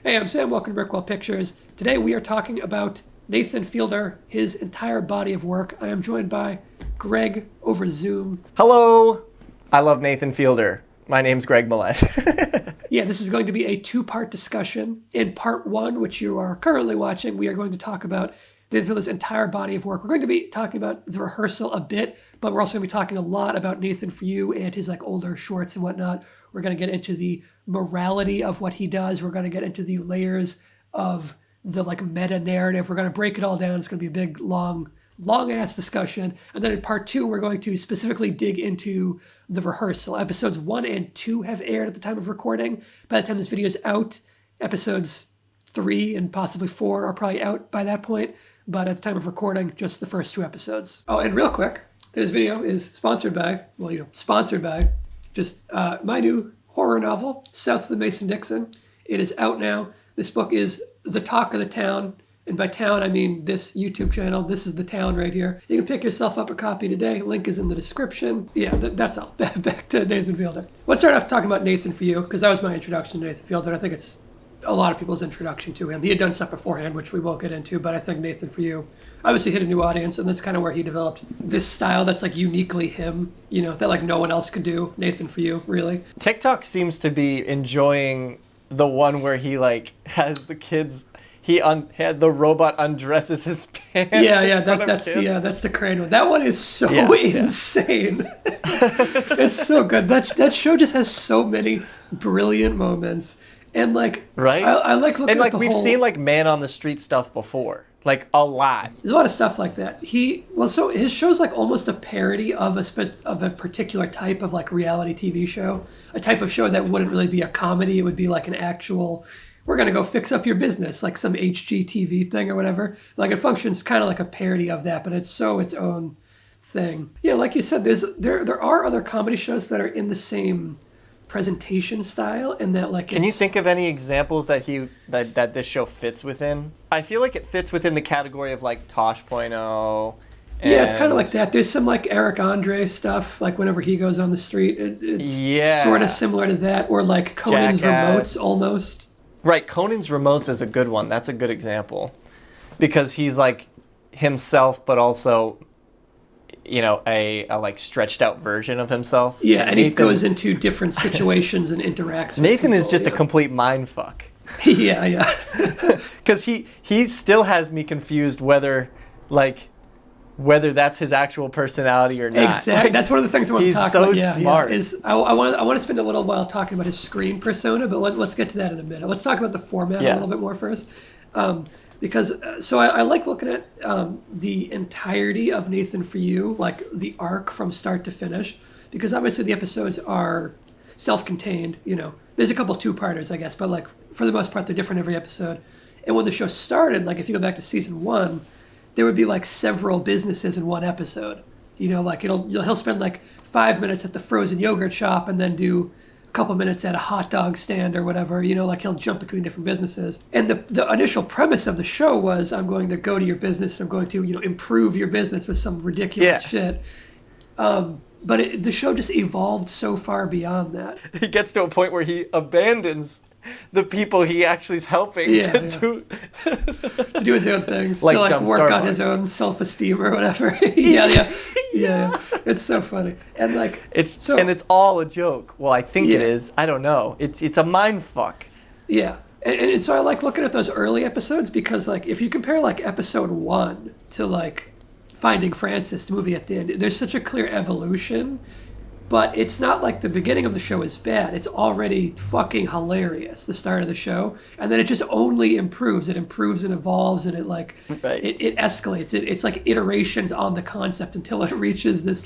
Hey, I'm Sam. Welcome to Brickwall Pictures. Today we are talking about Nathan Fielder, his entire body of work. I am joined by Greg over Zoom. Hello. I love Nathan Fielder. My name's Greg Millett. Yeah, this is going to be a two-part discussion. In part one, which you are currently watching, we are going to talk about Nathan Fielder's entire body of work. We're going to be talking about the rehearsal a bit, but we're also going to be talking a lot about Nathan For You and his older shorts and whatnot. We're going to get into the morality of what he does. We're going to get into the layers of the meta narrative. We're going to break it all down. It's going to be a big, long ass discussion. And then in part two, we're going to specifically dig into the rehearsal. Episodes 1 and 2 have aired at the time of recording. By the time this video is out, episodes 3 and possibly 4 are probably out by that point. But at the time of recording, just the first 2 episodes. Oh, and real quick, this video is sponsored by just my new horror novel, South of the Mason-Dixon. It is out now. This book is the talk of the town. And by town, I mean this YouTube channel. This is the town right here. You can pick yourself up a copy today. Link is in the description. Yeah, that's all. Back to Nathan Fielder. Let's start off talking about Nathan For You, because that was my introduction to Nathan Fielder. I think it's a lot of people's introduction to him. He had done stuff beforehand, which we won't get into, but I think Nathan For You obviously hit a new audience, and that's kind of where he developed this style that's uniquely him, that no one else could do. Nathan For You, really. TikTok seems to be enjoying the one where he has the kids. Had the robot undresses his pants. Yeah, that's the crane one. That one is so insane. It's so good. That show just has so many brilliant moments, and right. I like looking at the we've seen Man on the Street stuff before, a lot. There's a lot of stuff like that. So his show's almost a parody of a particular type of reality TV show, a type of show that wouldn't really be a comedy. It would be an actual, we're going to go fix up your business, some HGTV thing or whatever. It functions kind of like a parody of that, but it's its own thing. Yeah, like you said, there are other comedy shows that are in the same presentation style, and that Can you think of any examples that this show fits within? I feel like it fits within the category of Tosh.0. Yeah, it's kind of like that. There's some Eric Andre stuff, whenever he goes on the street, it's sort of similar to that, or Conan's Jackass. Remotes almost. Right, Conan's Remotes is a good one. That's a good example. Because he's himself, but also, a stretched out version of himself. Yeah, and he goes into different situations and interacts with Nathan people, is just a complete mindfuck. Yeah. Because he still has me confused whether that's his actual personality or not. Exactly. That's one of the things I want to talk about. He's so smart. I want to spend a little while talking about his screen persona, but let's get to that in a minute. Let's talk about the format a little bit more first. Because I like looking at the entirety of Nathan For You, the arc from start to finish, because obviously the episodes are self-contained. There's a couple two-parters, I guess, but for the most part they're different every episode. And when the show started, if you go back to season 1, there would be several businesses in one episode. He'll spend 5 minutes at the frozen yogurt shop and then do a couple minutes at a hot dog stand or whatever. He'll jump between different businesses. And the initial premise of the show was, I'm going to go to your business and I'm going to improve your business with some ridiculous shit. But the show just evolved so far beyond that. He gets to a point where he abandons the people he actually is helping to do his own things, to work Starbucks. on his own self-esteem or whatever. yeah. It's so funny, and it's all a joke. Well, I think it is. I don't know. It's a mind fuck. Yeah, and so I like looking at those early episodes because if you compare episode 1 to Finding Francis, the movie at the end, there's such a clear evolution. But it's not the beginning of the show is bad. It's already fucking hilarious, the start of the show. And then it just only improves. It improves and evolves, and it it escalates. It's iterations on the concept until it reaches this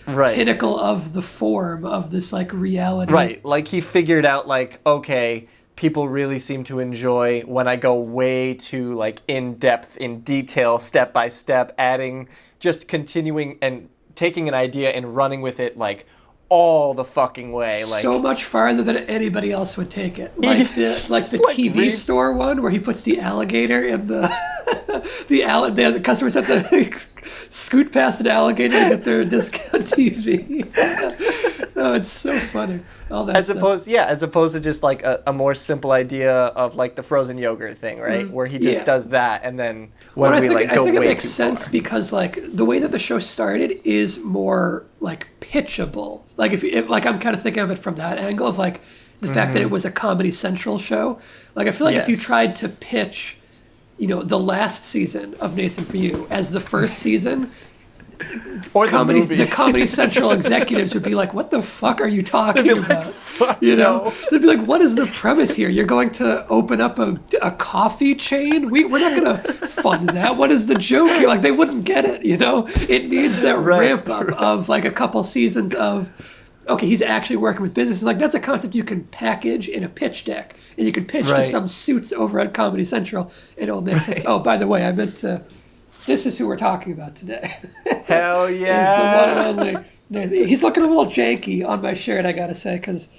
pinnacle of the form of this reality. Right, he figured out okay, people really seem to enjoy when I go way too in depth, in detail, step by step, adding, just continuing and taking an idea and running with it all the fucking way, so much farther than anybody else would take it. The TV store one where he puts the alligator in the customers have to scoot past an alligator to get their discount TV. Oh, it's so funny. All that As stuff. opposed to just like a more simple idea of like the frozen yogurt thing, right? Where he just does that, and then when Well, we like go I think it way makes too sense far. because like the way that the show started is more like pitchable. Like if like I'm kind of thinking of it from that angle of like the fact that it was a Comedy Central show. Like I feel like if you tried to Yes. pitch, the last season of Nathan For You as the first season, Or the movie. the Comedy Central executives would be like, "What the fuck are you talking about?" Fuck no. They'd be like, "What is the premise here? You're going to open up a coffee chain? We're not going to fund that. What is the joke here?" Like they wouldn't get it. It needs that Right. ramp up of like a couple seasons of. Okay, he's actually working with businesses. Like that's a concept you can package in a pitch deck, and you can pitch to Right. some suits over at Comedy Central, and it'll make sense. Oh, by the way, I meant to. This is who we're talking about today. Hell He's yeah. the one and only. He's looking a little janky on my shirt, I gotta say, because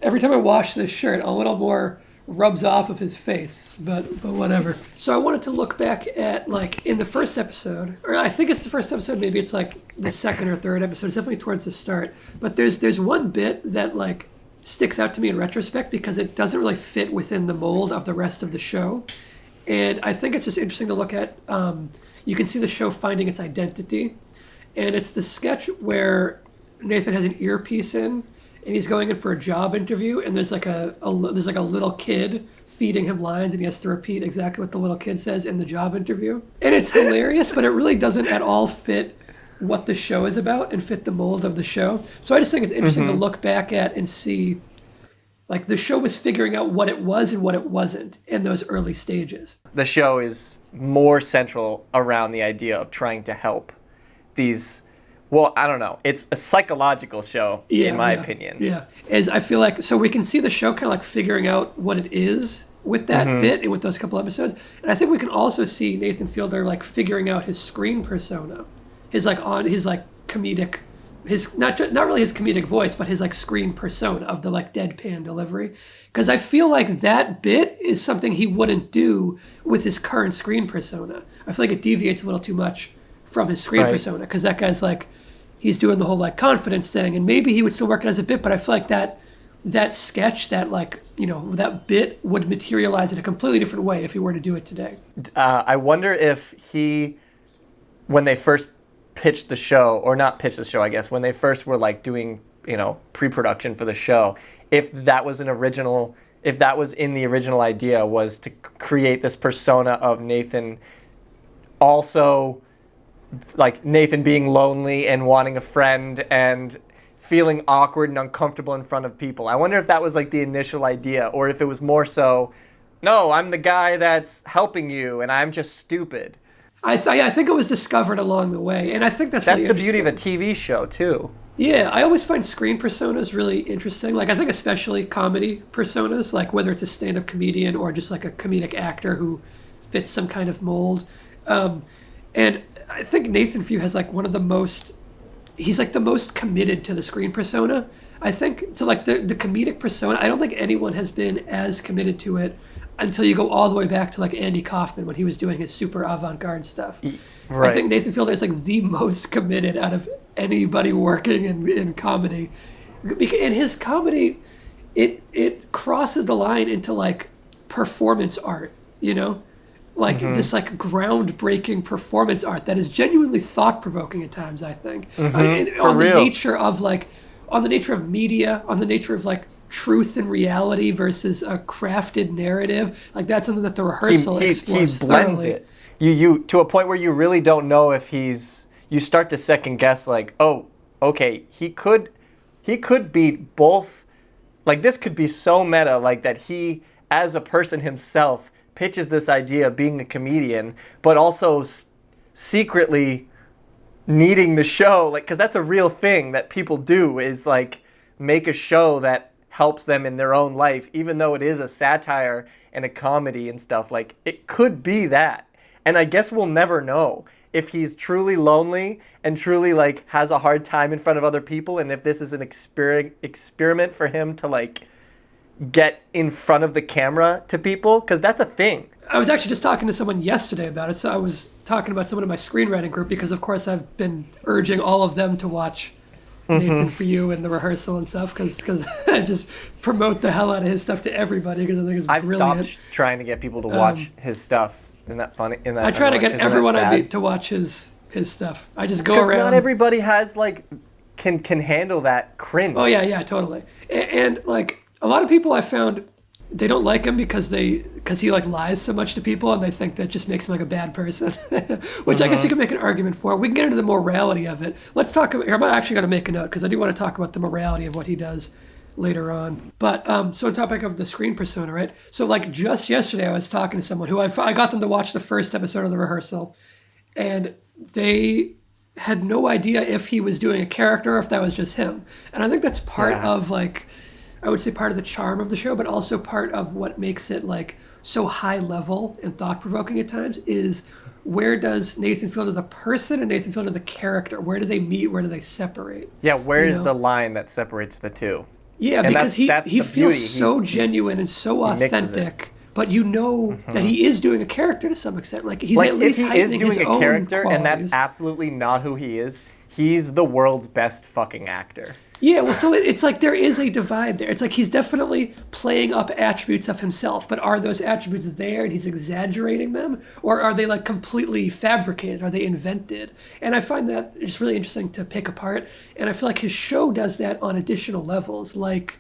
every time I wash this shirt, a little more rubs off of his face. But whatever. So I wanted to look back at like in the first episode, or I think it's the first episode. Maybe it's like the second or third episode. It's definitely towards the start. But there's one bit that like sticks out to me in retrospect because it doesn't really fit within the mold of the rest of the show, and I think it's just interesting to look at. You can see the show finding its identity. And it's the sketch where Nathan has an earpiece in and he's going in for a job interview and there's like there's like a little kid feeding him lines and he has to repeat exactly what the little kid says in the job interview. And it's hilarious, but it really doesn't at all fit what the show is about and fit the mold of the show. So I just think it's interesting to look back at and see like the show was figuring out what it was and what it wasn't in those early stages. The show is more central around the idea of trying to help these. Well, I don't know. It's a psychological show, in my opinion. Yeah. As I feel like, so we can see the show kind of like figuring out what it is with that bit and with those couple episodes. And I think we can also see Nathan Fielder like figuring out his screen persona, his like comedic, his not really his comedic voice, but his like screen persona of the like deadpan delivery. Because I feel like that bit is something he wouldn't do with his current screen persona. I feel like it deviates a little too much from his screen persona because that guy's like, he's doing the whole like confidence thing, and maybe he would still work it as a bit, but I feel like that sketch, that like that bit would materialize in a completely different way if he were to do it today. I wonder if when they first pitched the show, or not pitched the show, I guess, when they first were like doing pre-production for the show, if that was in the original idea, was to create this persona of Nathan, also like Nathan being lonely and wanting a friend and feeling awkward and uncomfortable in front of people. I wonder if that was like the initial idea, or if it was more so, no, I'm the guy that's helping you and I'm just stupid. I think it was discovered along the way, and I think that's really the beauty of a TV show too. Yeah, I always find screen personas really interesting. Like I think especially comedy personas, like whether it's a stand-up comedian or just like a comedic actor who fits some kind of mold. And I think Nathan Few has like he's like the most committed to the screen persona. I think to like the comedic persona, I don't think anyone has been as committed to it until you go all the way back to like Andy Kaufman when he was doing his super avant-garde stuff. Right. I think Nathan Fielder is like the most committed out of anybody working in comedy. In his comedy, it crosses the line into like performance art, like this like groundbreaking performance art that is genuinely thought-provoking at times, I think. On the nature of media, on the nature of like truth and reality versus a crafted narrative. Like that's something that the rehearsal explores he blends thoroughly. it. You to a point where you really don't know if you start to second guess like, oh, okay, he could be both. Like this could be so meta, like that he as a person himself pitches this idea of being a comedian, but also secretly needing the show, like, because that's a real thing that people do, is like make a show that helps them in their own life, even though it is a satire and a comedy and stuff. Like it could be that, and I guess we'll never know if he's truly lonely and truly like has a hard time in front of other people, and if this is an experiment for him to like get in front of the camera to people, because that's a thing. I was actually just talking to someone yesterday about it. So I was talking about someone in my screenwriting group because, of course, I've been urging all of them to watch Nathan for you and the rehearsal and stuff because I just promote the hell out of his stuff to everybody because I think it's brilliant. I've stopped trying to get people to watch his stuff. Isn't that funny? I try to get everyone I meet to watch his stuff. I just go around. Because not everybody has like can handle that cringe. Oh yeah, totally. And like a lot of people I found, they don't like him because he like lies so much to people and they think that just makes him like a bad person, which I guess you can make an argument for. We can get into the morality of it. Let's talk about here. I'm actually going to make a note because I do want to talk about the morality of what he does later on. But so on topic of the screen persona, right? So like just yesterday I was talking to someone who I got them to watch the first episode of the rehearsal, and they had no idea if he was doing a character or if that was just him. And I think that's part of like, I would say part of the charm of the show, but also part of what makes it like so high level and thought provoking at times is where does Nathan Fielder the person and Nathan Fielder the character, where do they meet, where do they separate? Yeah, where is the line that separates the two? Yeah, and because he feels so genuine and so authentic, but you know that he is doing a character to some extent. Like he's at least heightening his own qualities. If he is doing a character and that's absolutely not who he is, he's the world's best fucking actor. Yeah, well, so it's like there is a divide there. It's like he's definitely playing up attributes of himself, but are those attributes there and he's exaggerating them? Or are they like completely fabricated? Are they invented? And I find that just really interesting to pick apart. And I feel like his show does that on additional levels, like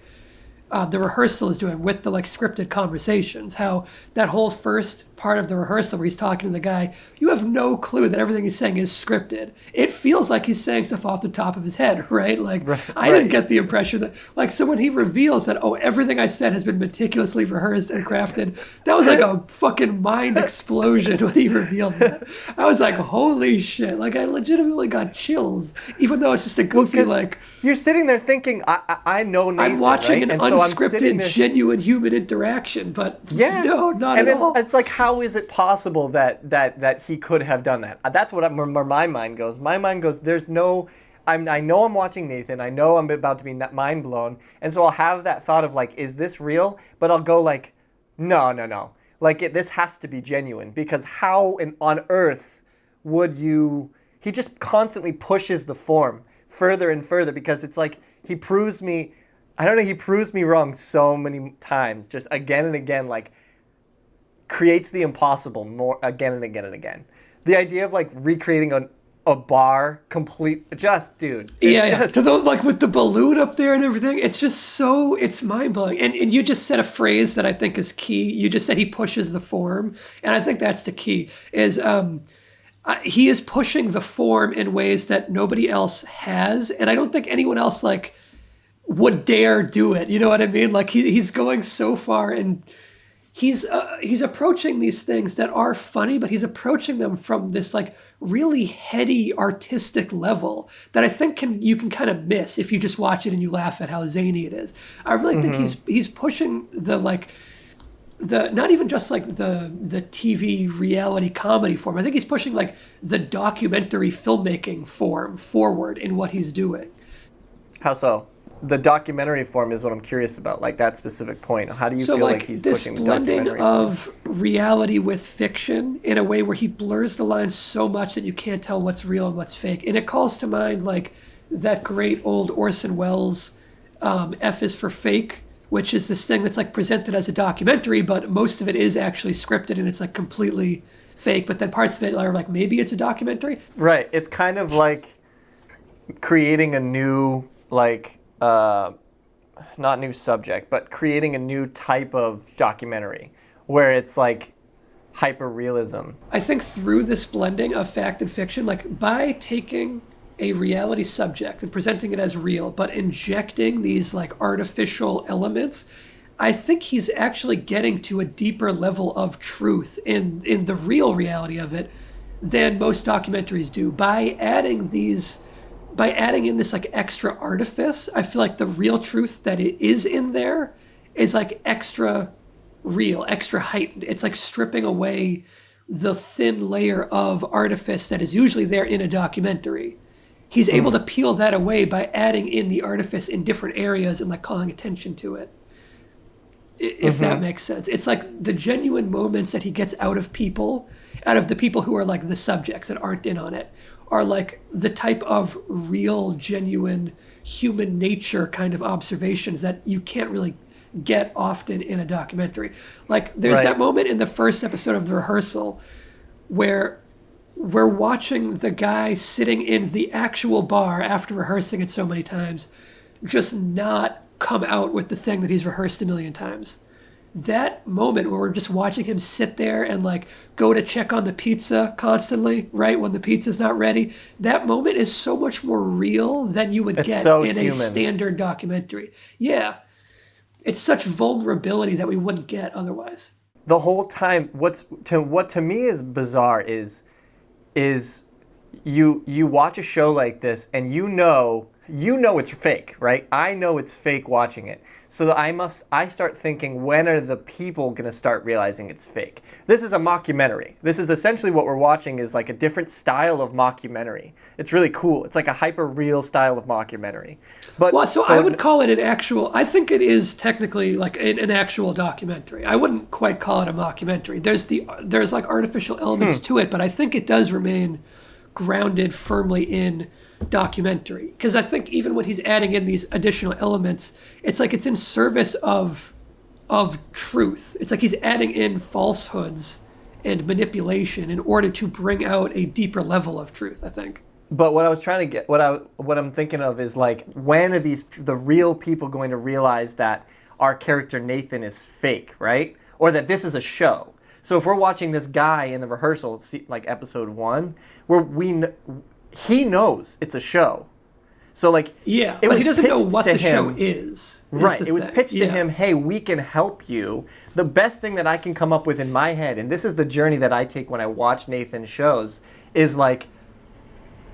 the rehearsal is doing with the like scripted conversations, how that whole first part of the rehearsal where he's talking to the guy, you have no clue that everything he's saying is scripted. It feels like he's saying stuff off the top of his head, right? Like I didn't get the impression that like, so when he reveals that, oh, everything I said has been meticulously rehearsed and crafted, that was like a fucking mind explosion when he revealed that. I was like, holy shit. Like I legitimately got chills, even though it's just a goofy, like, you're sitting there thinking, I know Nathan, I'm watching right? an unscripted, genuine human interaction, but no, not at all. It's like, how is it possible that he could have done that? That's what where my mind goes. My mind goes, there's no, I know I'm watching Nathan. I know I'm about to be mind blown. And so I'll have that thought of like, is this real? But I'll go like, no. Like this has to be genuine because how on earth would you, he just constantly pushes the form further and further because it's like he proves me wrong so many times, just again and again, like creates the impossible more again and again and again. The idea of like recreating a bar dude. Yeah. To the, like with the balloon up there and everything, it's just so, it's mind blowing. And you just said a phrase that I think is key. You just said he pushes the form. And I think that's the key is, he is pushing the form in ways that nobody else has, and I don't think anyone else like would dare do it. You know what I mean? Like he's going so far, and he's approaching these things that are funny, but he's approaching them from this like really heady artistic level that I think you can kind of miss if you just watch it and you laugh at how zany it is. I really think he's pushing the like. Not even just like the TV reality comedy form. I think he's pushing like the documentary filmmaking form forward in what he's doing. How so? The documentary form is what I'm curious about, like that specific point. How do you feel like he's pushing the documentary form? This blending of reality with fiction in a way where he blurs the lines so much that you can't tell what's real and what's fake. And it calls to mind like that great old Orson Welles F is for Fake, which is this thing that's like presented as a documentary, but most of it is actually scripted and it's like completely fake. But then parts of it are like, maybe it's a documentary. Right. It's kind of like creating a new, like, not new subject, but creating a new type of documentary where it's like hyper-realism. I think through this blending of fact and fiction, like by taking a reality subject and presenting it as real, but injecting these like artificial elements, I think he's actually getting to a deeper level of truth in the real reality of it than most documentaries do. By adding in this like extra artifice, I feel like the real truth that it is in there is like extra real, extra heightened. It's like stripping away the thin layer of artifice that is usually there in a documentary. He's able to peel that away by adding in the artifice in different areas and like calling attention to it. If that makes sense. It's like the genuine moments that he gets out of the people who are like the subjects that aren't in on it, are like the type of real, genuine human nature kind of observations that you can't really get often in a documentary. Like there's that moment in the first episode of The Rehearsal where we're watching the guy sitting in the actual bar after rehearsing it so many times just not come out with the thing that he's rehearsed a million times. That moment where we're just watching him sit there and like go to check on the pizza constantly, right? When the pizza's not ready, that moment is so much more real than you would get in a standard documentary. Yeah. It's such vulnerability that we wouldn't get otherwise. The whole time, what to me is bizarre is you watch a show like this and you know it's fake, right? I know it's fake watching it. So that I start thinking, when are the people going to start realizing it's fake? This is a mockumentary. This is essentially what we're watching is like a different style of mockumentary. It's really cool. It's like a hyper real style of mockumentary. But so I would call it an actual, I think it is technically like an actual documentary. I wouldn't quite call it a mockumentary. There's like artificial elements to it, but I think it does remain grounded firmly in documentary, because I think even when he's adding in these additional elements, it's like it's in service of truth. It's like he's adding in falsehoods and manipulation in order to bring out a deeper level of truth, I think. But what I was trying to get, what I'm thinking of is like, when are the real people going to realize that our character Nathan is fake, right? Or that this is a show. So if we're watching this guy in The Rehearsal, like episode 1, where he knows it's a show. So like, but he doesn't know what the show is. Right. It was pitched to him, hey, we can help you. The best thing that I can come up with in my head, and this is the journey that I take when I watch Nathan's shows, is like,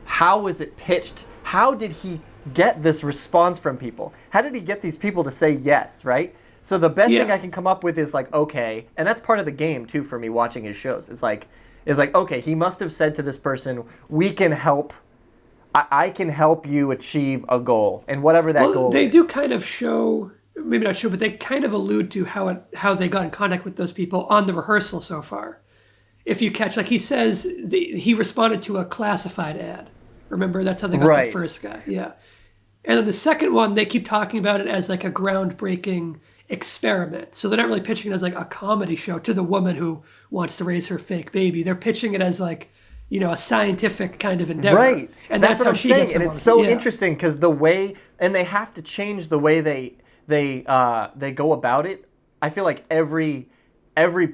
how was it pitched? How did he get this response from people? How did he get these people to say yes, right? So the best thing I can come up with is like, okay, and that's part of the game too for me watching his shows. It's like, okay, he must have said to this person, we can help, I can help you achieve a goal, and whatever that goal is. They do kind of show, maybe not show, but they kind of allude to how they got in contact with those people on The Rehearsal so far. If you catch, like he says, he responded to a classified ad. Remember, that's how they got the first guy. Yeah. And then the second one, they keep talking about it as like a groundbreaking experiment. So they're not really pitching it as like a comedy show to the woman who wants to raise her fake baby. They're pitching it as like, a scientific kind of endeavor. Right. And that's what I'm saying. And it's so interesting because the way, and they have to change the way they go about it. I feel like every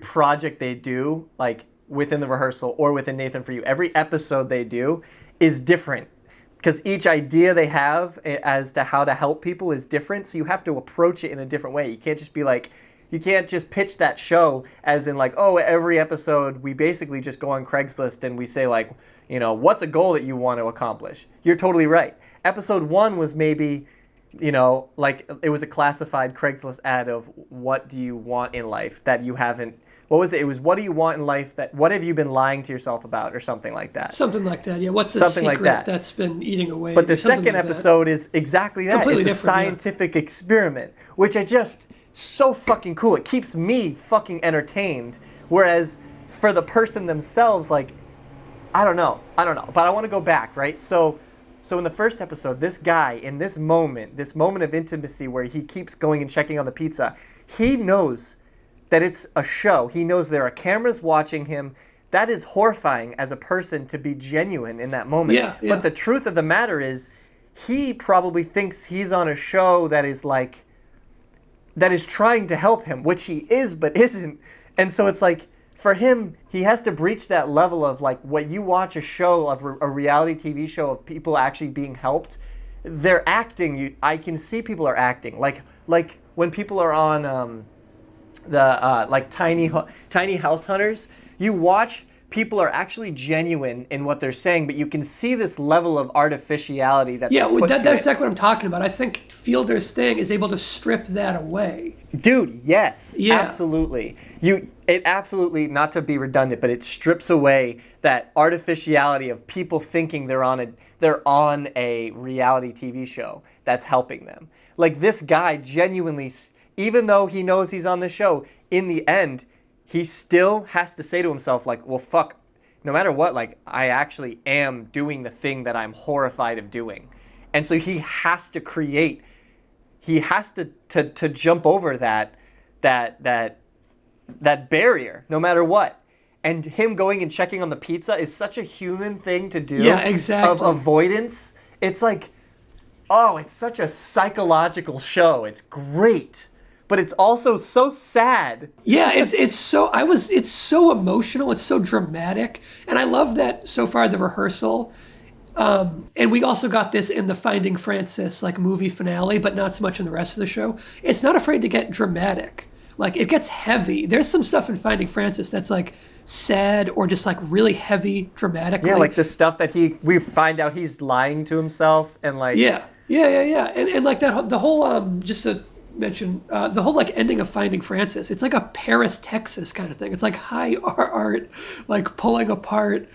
project they do, like within The Rehearsal or within Nathan For You, every episode they do is different. Because each idea they have as to how to help people is different, so you have to approach it in a different way. You can't just be like, you can't just pitch that show as in like, oh, every episode we basically just go on Craigslist and we say like, what's a goal that you want to accomplish? You're totally right. Episode 1 was maybe, like it was a classified Craigslist ad of what do you want in life that you haven't. What was it? It was, what do you want in life? What have you been lying to yourself about, or something like that? Something like that, yeah. What's the secret that's been eating away? But the second episode is exactly that. Completely it's a scientific experiment, which so fucking cool. It keeps me fucking entertained. Whereas for the person themselves, like, I don't know. But I want to go back, right? So in the first episode, this guy, in this moment of intimacy where he keeps going and checking on the pizza, he knows that it's a show. He knows there are cameras watching him. That is horrifying as a person to be genuine in that moment. Yeah. But the truth of the matter is, he probably thinks he's on a show that is trying to help him, which he is but isn't. And so it's like, for him, he has to breach that level of like, what you watch a show of a reality TV show of people actually being helped. They're acting. I can see people are acting. Like when people are on like tiny house hunters, you watch, people are actually genuine in what they're saying, but you can see this level of artificiality that that's exactly what I'm talking about. I think Fielder's thing is able to strip that away. Dude, yes, absolutely. It absolutely, not to be redundant, but it strips away that artificiality of people thinking they're on a reality TV show that's helping them. Like, this guy genuinely, even though he knows he's on the show, in the end, he still has to say to himself, like, well, fuck, no matter what, like I actually am doing the thing that I'm horrified of doing. And so he has to jump over that barrier no matter what. And him going and checking on the pizza is such a human thing to do. Yeah, exactly. Of avoidance. It's like, oh, it's such a psychological show. It's great. But it's also so sad. Yeah, it's so emotional. It's so dramatic, and I love that so far the rehearsal. And we also got this in the Finding Frances like movie finale, but not so much in the rest of the show. It's not afraid to get dramatic. Like it gets heavy. There's some stuff in Finding Frances that's like sad or just like really heavy dramatically. Yeah, like the stuff that we find out he's lying to himself and like. Yeah. And like that the whole just to mention the whole like ending of Finding Frances. It's like a Paris, Texas kind of thing. It's like high art, like pulling apart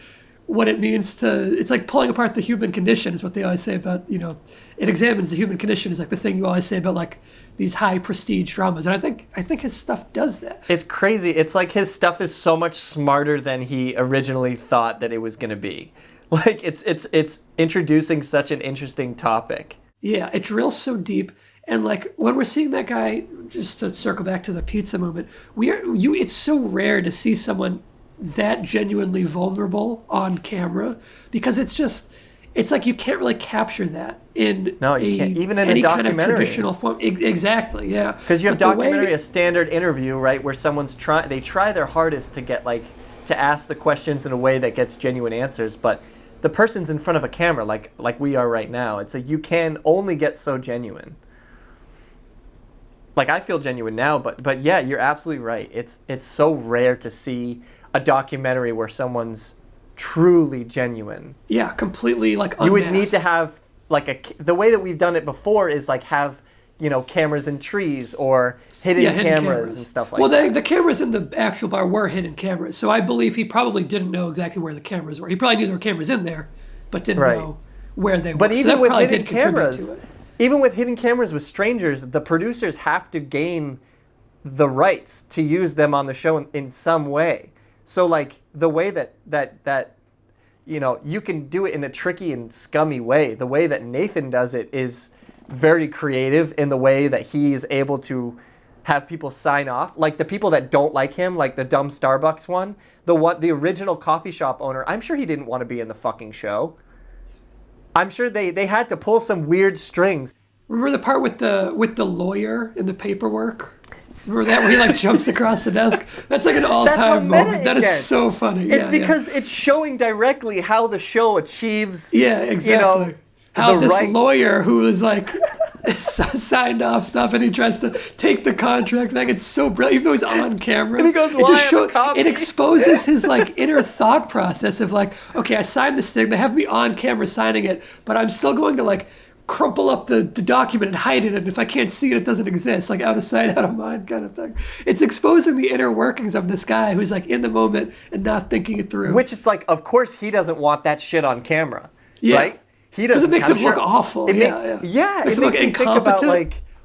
what it means to. It's like pulling apart the human condition is what they always say about, you know, it examines the human condition is like the thing you always say about like these high prestige dramas. And I think his stuff does that. It's crazy. It's like his stuff is so much smarter than he originally thought that it was going to be. Like it's introducing such an interesting topic. Yeah, it drills so deep. And like when we're seeing that guy, just to circle back to the pizza moment, it's so rare to see someone that genuinely vulnerable on camera, because it's like you can't really capture that in can't. Even in any a documentary. Kind of traditional form. Exactly, yeah. Because you have documentary, a standard interview, right, where someone's they try their hardest to get like to ask the questions in a way that gets genuine answers, but the person's in front of a camera like we are right now. It's like you can only get so genuine. Like I feel genuine now, but yeah, you're absolutely right. It's so rare to see a documentary where someone's truly genuine. Yeah, completely like unmasked. You would need to have like the way that we've done it before is like have, you know, cameras in trees or hidden cameras and stuff like that. Well, the cameras in the actual bar were hidden cameras, so I believe he probably didn't know exactly where the cameras were. He probably knew there were cameras in there, but didn't know where they were. But even so with hidden cameras, even with hidden cameras with strangers, the producers have to gain the rights to use them on the show in some way. So like the way that you know, you can do it in a tricky and scummy way. The way that Nathan does it is very creative in the way that he's able to have people sign off. Like the people that don't like him, like the dumb Starbucks one, the original coffee shop owner, I'm sure he didn't want to be in the fucking show. I'm sure they had to pull some weird strings. Remember the part with the lawyer in the paperwork? Remember that where he like jumps across the desk? That's like an all-time moment. That is so funny. It's because it's showing directly how the show achieves. Yeah, exactly. You know, how this lawyer who is like signed off stuff and he tries to take the contract back. It's so brilliant, even though he's on camera. And he goes, it exposes his like inner thought process of like, okay, I signed this thing. They have me on camera signing it, but I'm still going to like crumple up the document and hide it, and if I can't see it, it doesn't exist, like out of sight, out of mind kind of thing. It's exposing the inner workings of this guy who's like in the moment and not thinking it through. Which is like, of course, he doesn't want that shit on camera, right? He doesn't. Because it makes him look awful. It makes me think about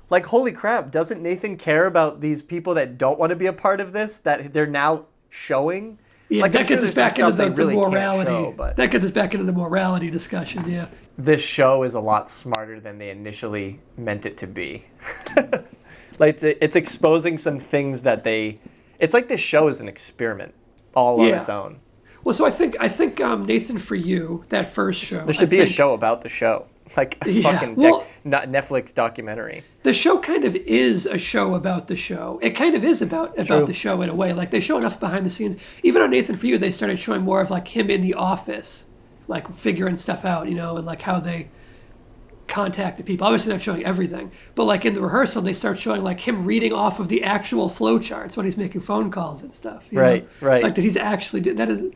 like, holy crap, doesn't Nathan care about these people that don't want to be a part of this, that they're now showing? Yeah, like, that gets us back into the morality. That gets us back into the morality discussion, yeah. This show is a lot smarter than they initially meant it to be. Like it's exposing some things that it's like this show is an experiment all on its own. Well, so I think Nathan, for You, that first show. There should be a show about the show. Like a fucking Netflix documentary. The show kind of is a show about the show. It kind of is about the show in a way. Like they show enough behind the scenes. Even on Nathan, For You, they started showing more of like him in the office, like figuring stuff out, you know, and like how they contacted people. Obviously not showing everything, but like in the rehearsal, they start showing like him reading off of the actual flow charts when he's making phone calls and stuff. You know? Right. Like that he's actually that is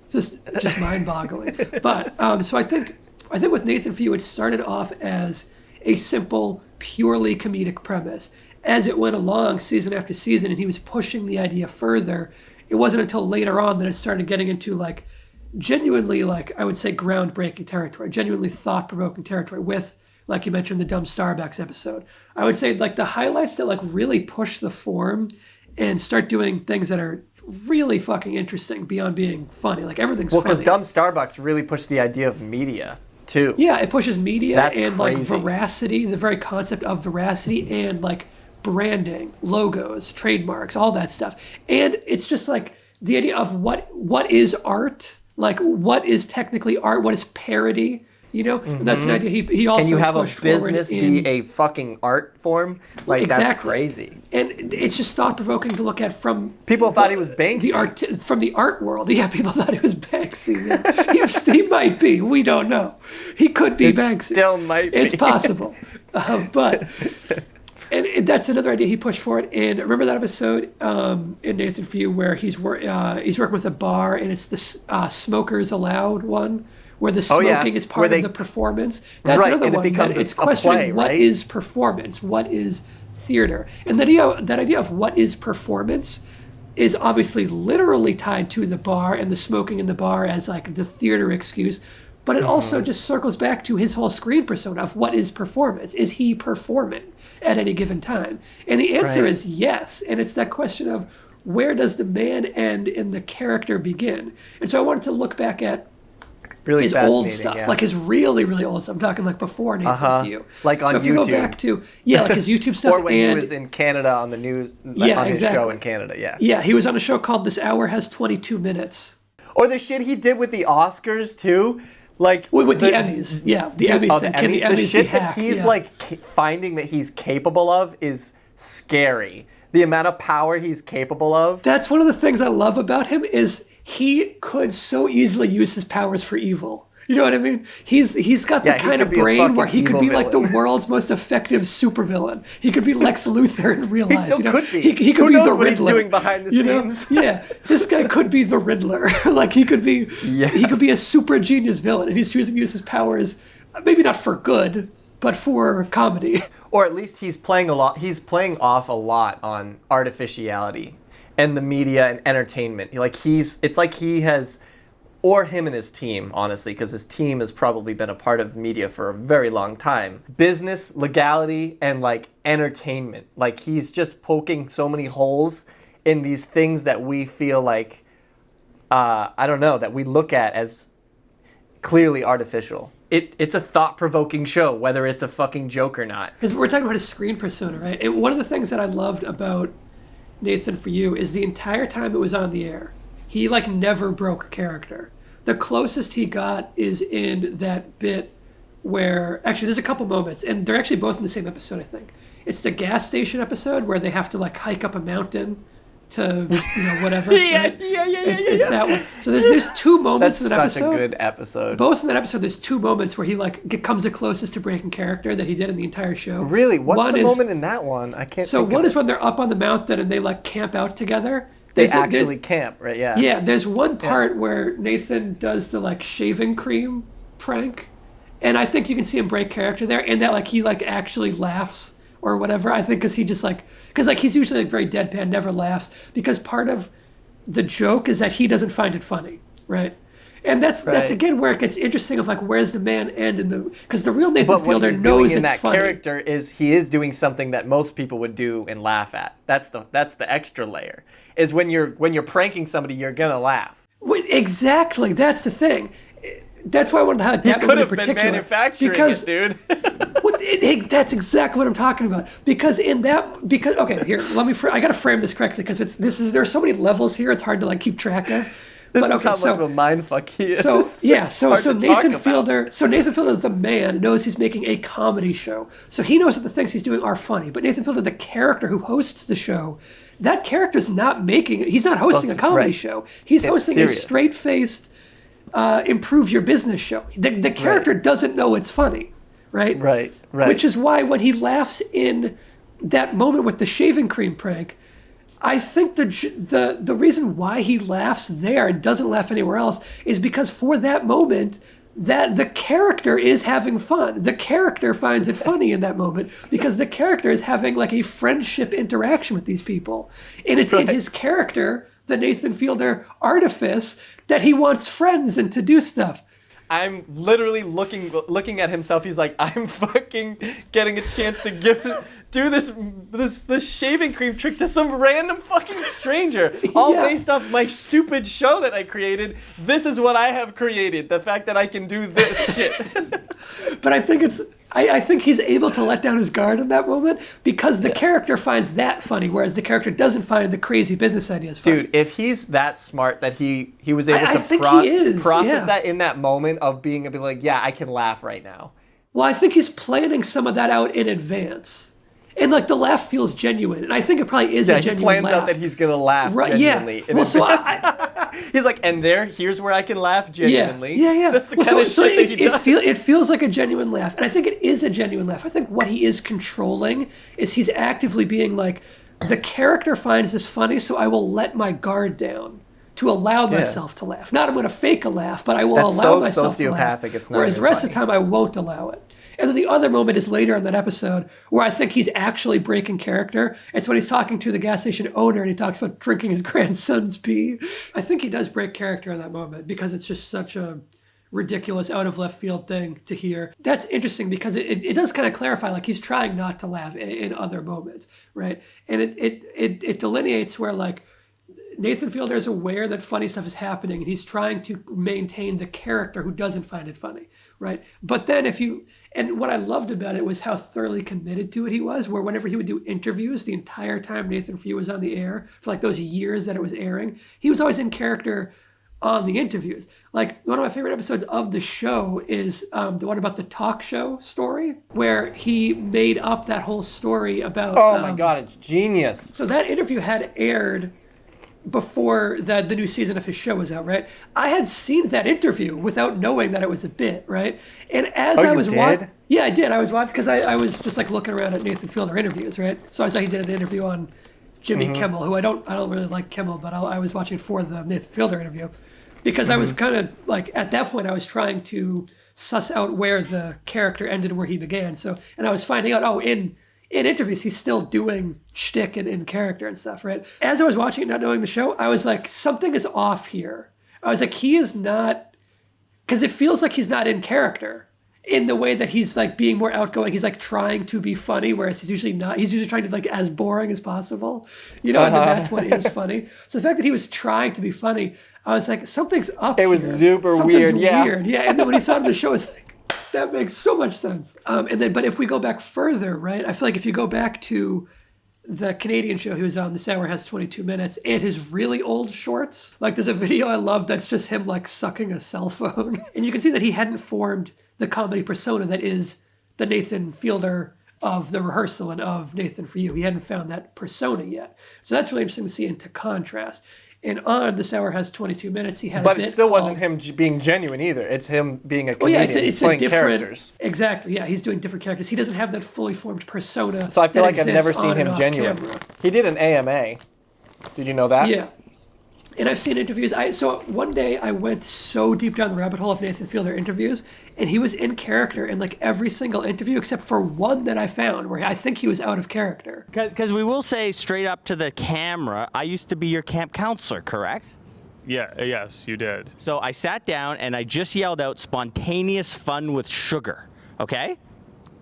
just mind-boggling. But so I think with Nathan, For You, it started off as a simple, purely comedic premise. As it went along, season after season, and he was pushing the idea further, it wasn't until later on that it started getting into like genuinely, like I would say, groundbreaking territory, genuinely thought-provoking territory with, like you mentioned, the dumb Starbucks episode. I would say like the highlights that like really push the form and start doing things that are really fucking interesting beyond being funny. Like everything's Well, funny. because Dumb Starbucks really pushed the idea of media too. Yeah, it pushes media That's and crazy. like veracity, the very concept of veracity and like branding, logos, trademarks, all that stuff. And it's just like the idea of what is art, like what is technically art, what is parody, you know? And that's an idea he also Can you have a pushed forward business in, be a fucking art form? Like that's Exactly. crazy. and it's just thought provoking to look at from People thought he was Banksy. the art from the art world. Yeah, people thought he was Banksy. Yeah. He might be. We don't know. He could be Banksy. Still might be. It's possible, but that's another idea he pushed forward. And remember that episode in Nathan For You where he's working with a bar and it's the smokers allowed one. Where the smoking is part of the performance. That's right, another and it one becomes that it's a questioning play, what right? is performance, what is theater. And that idea of what is performance is obviously literally tied to the bar and the smoking in the bar as like the theater excuse. But it also just circles back to his whole screen persona of what is performance. Is he performing at any given time? And the answer is yes. And it's that question of where does the man end and the character begin? And so I wanted to look back at Really his old stuff, like his really, really old stuff. I'm talking like before Nathan For You. Like on so if YouTube. you go back to, like his YouTube stuff. Or when he was in Canada on the news, on his show in Canada, Yeah, he was on a show called This Hour Has 22 Minutes. Or the shit he did with the Oscars, too. Like with the Emmys. Yeah, the Emmys thing. Can the Emmys the shit be hacked? that he's like finding that he's capable of is scary. The amount of power he's capable of. That's one of the things I love about him is he could so easily use his powers for evil. You know what I mean? He's got the kind of brain where he could be like the world's most effective supervillain. He could be Lex Luthor in real life. He could be. He could be the Riddler. What he's doing behind the scenes. Yeah, this guy could be the Riddler. Like he could be a super genius villain, and he's choosing to use his powers, maybe not for good, but for comedy. Or at least he's playing off a lot on artificiality and the media and entertainment. It's like he has, or him and his team, honestly, because his team has probably been a part of media for a very long time. Business, legality, and like entertainment. Like he's just poking so many holes in these things that we feel like, that we look at as clearly artificial. It's a thought-provoking show, whether it's a fucking joke or not. Because we're talking about his screen persona, right? And one of the things that I loved about Nathan For You is the entire time it was on the air, he like never broke character. The closest he got is in that bit where, actually there's a couple moments, and they're actually both in the same episode, I think. It's the gas station episode where they have to like hike up a mountain to, whatever. Right? It's that one. So there's two moments in that episode. That's such a good episode. Both in that episode, there's two moments where he like comes the closest to breaking character that he did in the entire show. Really? What's the moment in that one? I can't. So one is when they're up on the mountain and they like camp out together. They actually camp, right? Yeah. Yeah. There's one part where Nathan does the like shaving cream prank, and I think you can see him break character there, and that like he like actually laughs or whatever. I think because he's usually like very deadpan, never laughs, because part of the joke is that he doesn't find it funny, right? And that's again where it gets interesting of like where's the man end in the, because the real Nathan Fielder knows it's funny. Character is he is doing something that most people would do and laugh at. That's the extra layer. Is when you're pranking somebody, you're gonna laugh. Exactly, that's the thing. That's why I wanted to highlight that movie in particular. He could have been manufacturing it, dude. That's exactly what I'm talking about. Okay, here, I gotta frame this correctly because there are so many levels here. It's hard to like keep track of. This is how much of a mindfuck he is. So Nathan Fielder, the man, knows he's making a comedy show. So he knows that the things he's doing are funny. But Nathan Fielder, the character who hosts the show, that character's he's not hosting a comedy show. He's hosting a straight-faced, improve your business show. The character doesn't know it's funny, right? Right. Which is why when he laughs in that moment with the shaving cream prank, I think the reason why he laughs there and doesn't laugh anywhere else is because for that moment, that the character is having fun. The character finds it funny in that moment because the character is having like a friendship interaction with these people. And it's in his character, the Nathan Fielder artifice, that he wants friends and to do stuff. I'm literally looking at himself. He's like, I'm fucking getting a chance to do this shaving cream trick to some random fucking stranger, all based off my stupid show that I created. This is what I have created. The fact that I can do this shit. But I think I think he's able to let down his guard in that moment because the character finds that funny, whereas the character doesn't find the crazy business ideas funny. Dude, if he's that smart that he was able to process that in that moment of being like, yeah, I can laugh right now. Well, I think he's planning some of that out in advance. And like the laugh feels genuine, and I think it probably is a genuine laugh. He plans out that he's gonna laugh genuinely. Yeah. Well, so he's like, and here's where I can laugh genuinely. Yeah. That's the kind of shit that he does. It feels like a genuine laugh, and I think it is a genuine laugh. I think what he is controlling is he's actively being like, the character finds this funny, so I will let my guard down to allow myself to laugh. Not I'm going to fake a laugh, but I will allow myself to laugh. It's not whereas the rest of the time I won't allow it. And then the other moment is later in that episode where I think he's actually breaking character. It's when he's talking to the gas station owner and he talks about drinking his grandson's pee. I think he does break character in that moment because it's just such a ridiculous out of left field thing to hear. That's interesting because it does kind of clarify, like he's trying not to laugh in other moments, right? And it delineates where like Nathan Fielder is aware that funny stuff is happening and he's trying to maintain the character who doesn't find it funny, right? But then and what I loved about it was how thoroughly committed to it he was, where whenever he would do interviews, the entire time Nathan Fielder was on the air, for like those years that it was airing, he was always in character on the interviews. Like one of my favorite episodes of the show is the one about the talk show story, where he made up that whole story about... Oh my God, it's genius. So that interview had aired before the new season of his show was out, right? I had seen that interview without knowing that it was a bit, right? And as I was watching... Yeah, I did. I was watching because I was just like looking around at Nathan Fielder interviews, right? So I saw he did an interview on Jimmy Kimmel, who I don't really like Kimmel, but I was watching for the Nathan Fielder interview because I was kind of like, at that point I was trying to suss out where the character ended and where he began. So, and I was finding out, in interviews, he's still doing shtick and in character and stuff, right? As I was watching it, not knowing the show, I was like, something is off here. I was like, he is not, because it feels like he's not in character in the way that he's like being more outgoing. He's like trying to be funny, whereas he's usually not. He's usually trying to like as boring as possible, and then that's what is funny. So the fact that he was trying to be funny, I was like, something's up here. It was super weird, yeah. And then when he saw it in the show, it's like, that makes so much sense. But if we go back further, right? I feel like if you go back to the Canadian show he was on, This Hour Has 22 Minutes, and his really old shorts, like there's a video I love that's just him like sucking a cell phone. And you can see that he hadn't formed the comedy persona that is the Nathan Fielder of The Rehearsal and of Nathan For You. He hadn't found that persona yet. So that's really interesting to see into contrast. And on This Hour Has 22 Minutes, he had But it still wasn't him being genuine either. It's him being a comedian. It's playing a different characters. Exactly, yeah. He's doing different characters. He doesn't have that fully formed persona. So I feel like I've never seen him genuine. Camera. He did an AMA. Did you know that? Yeah. And I've seen interviews. So one day I went so deep down the rabbit hole of Nathan Fielder interviews, and he was in character in like every single interview except for one that I found where I think he was out of character. Because we will say straight up to the camera, I used to be your camp counselor, correct? Yeah, yes, you did. So I sat down and I just yelled out spontaneous fun with sugar, okay?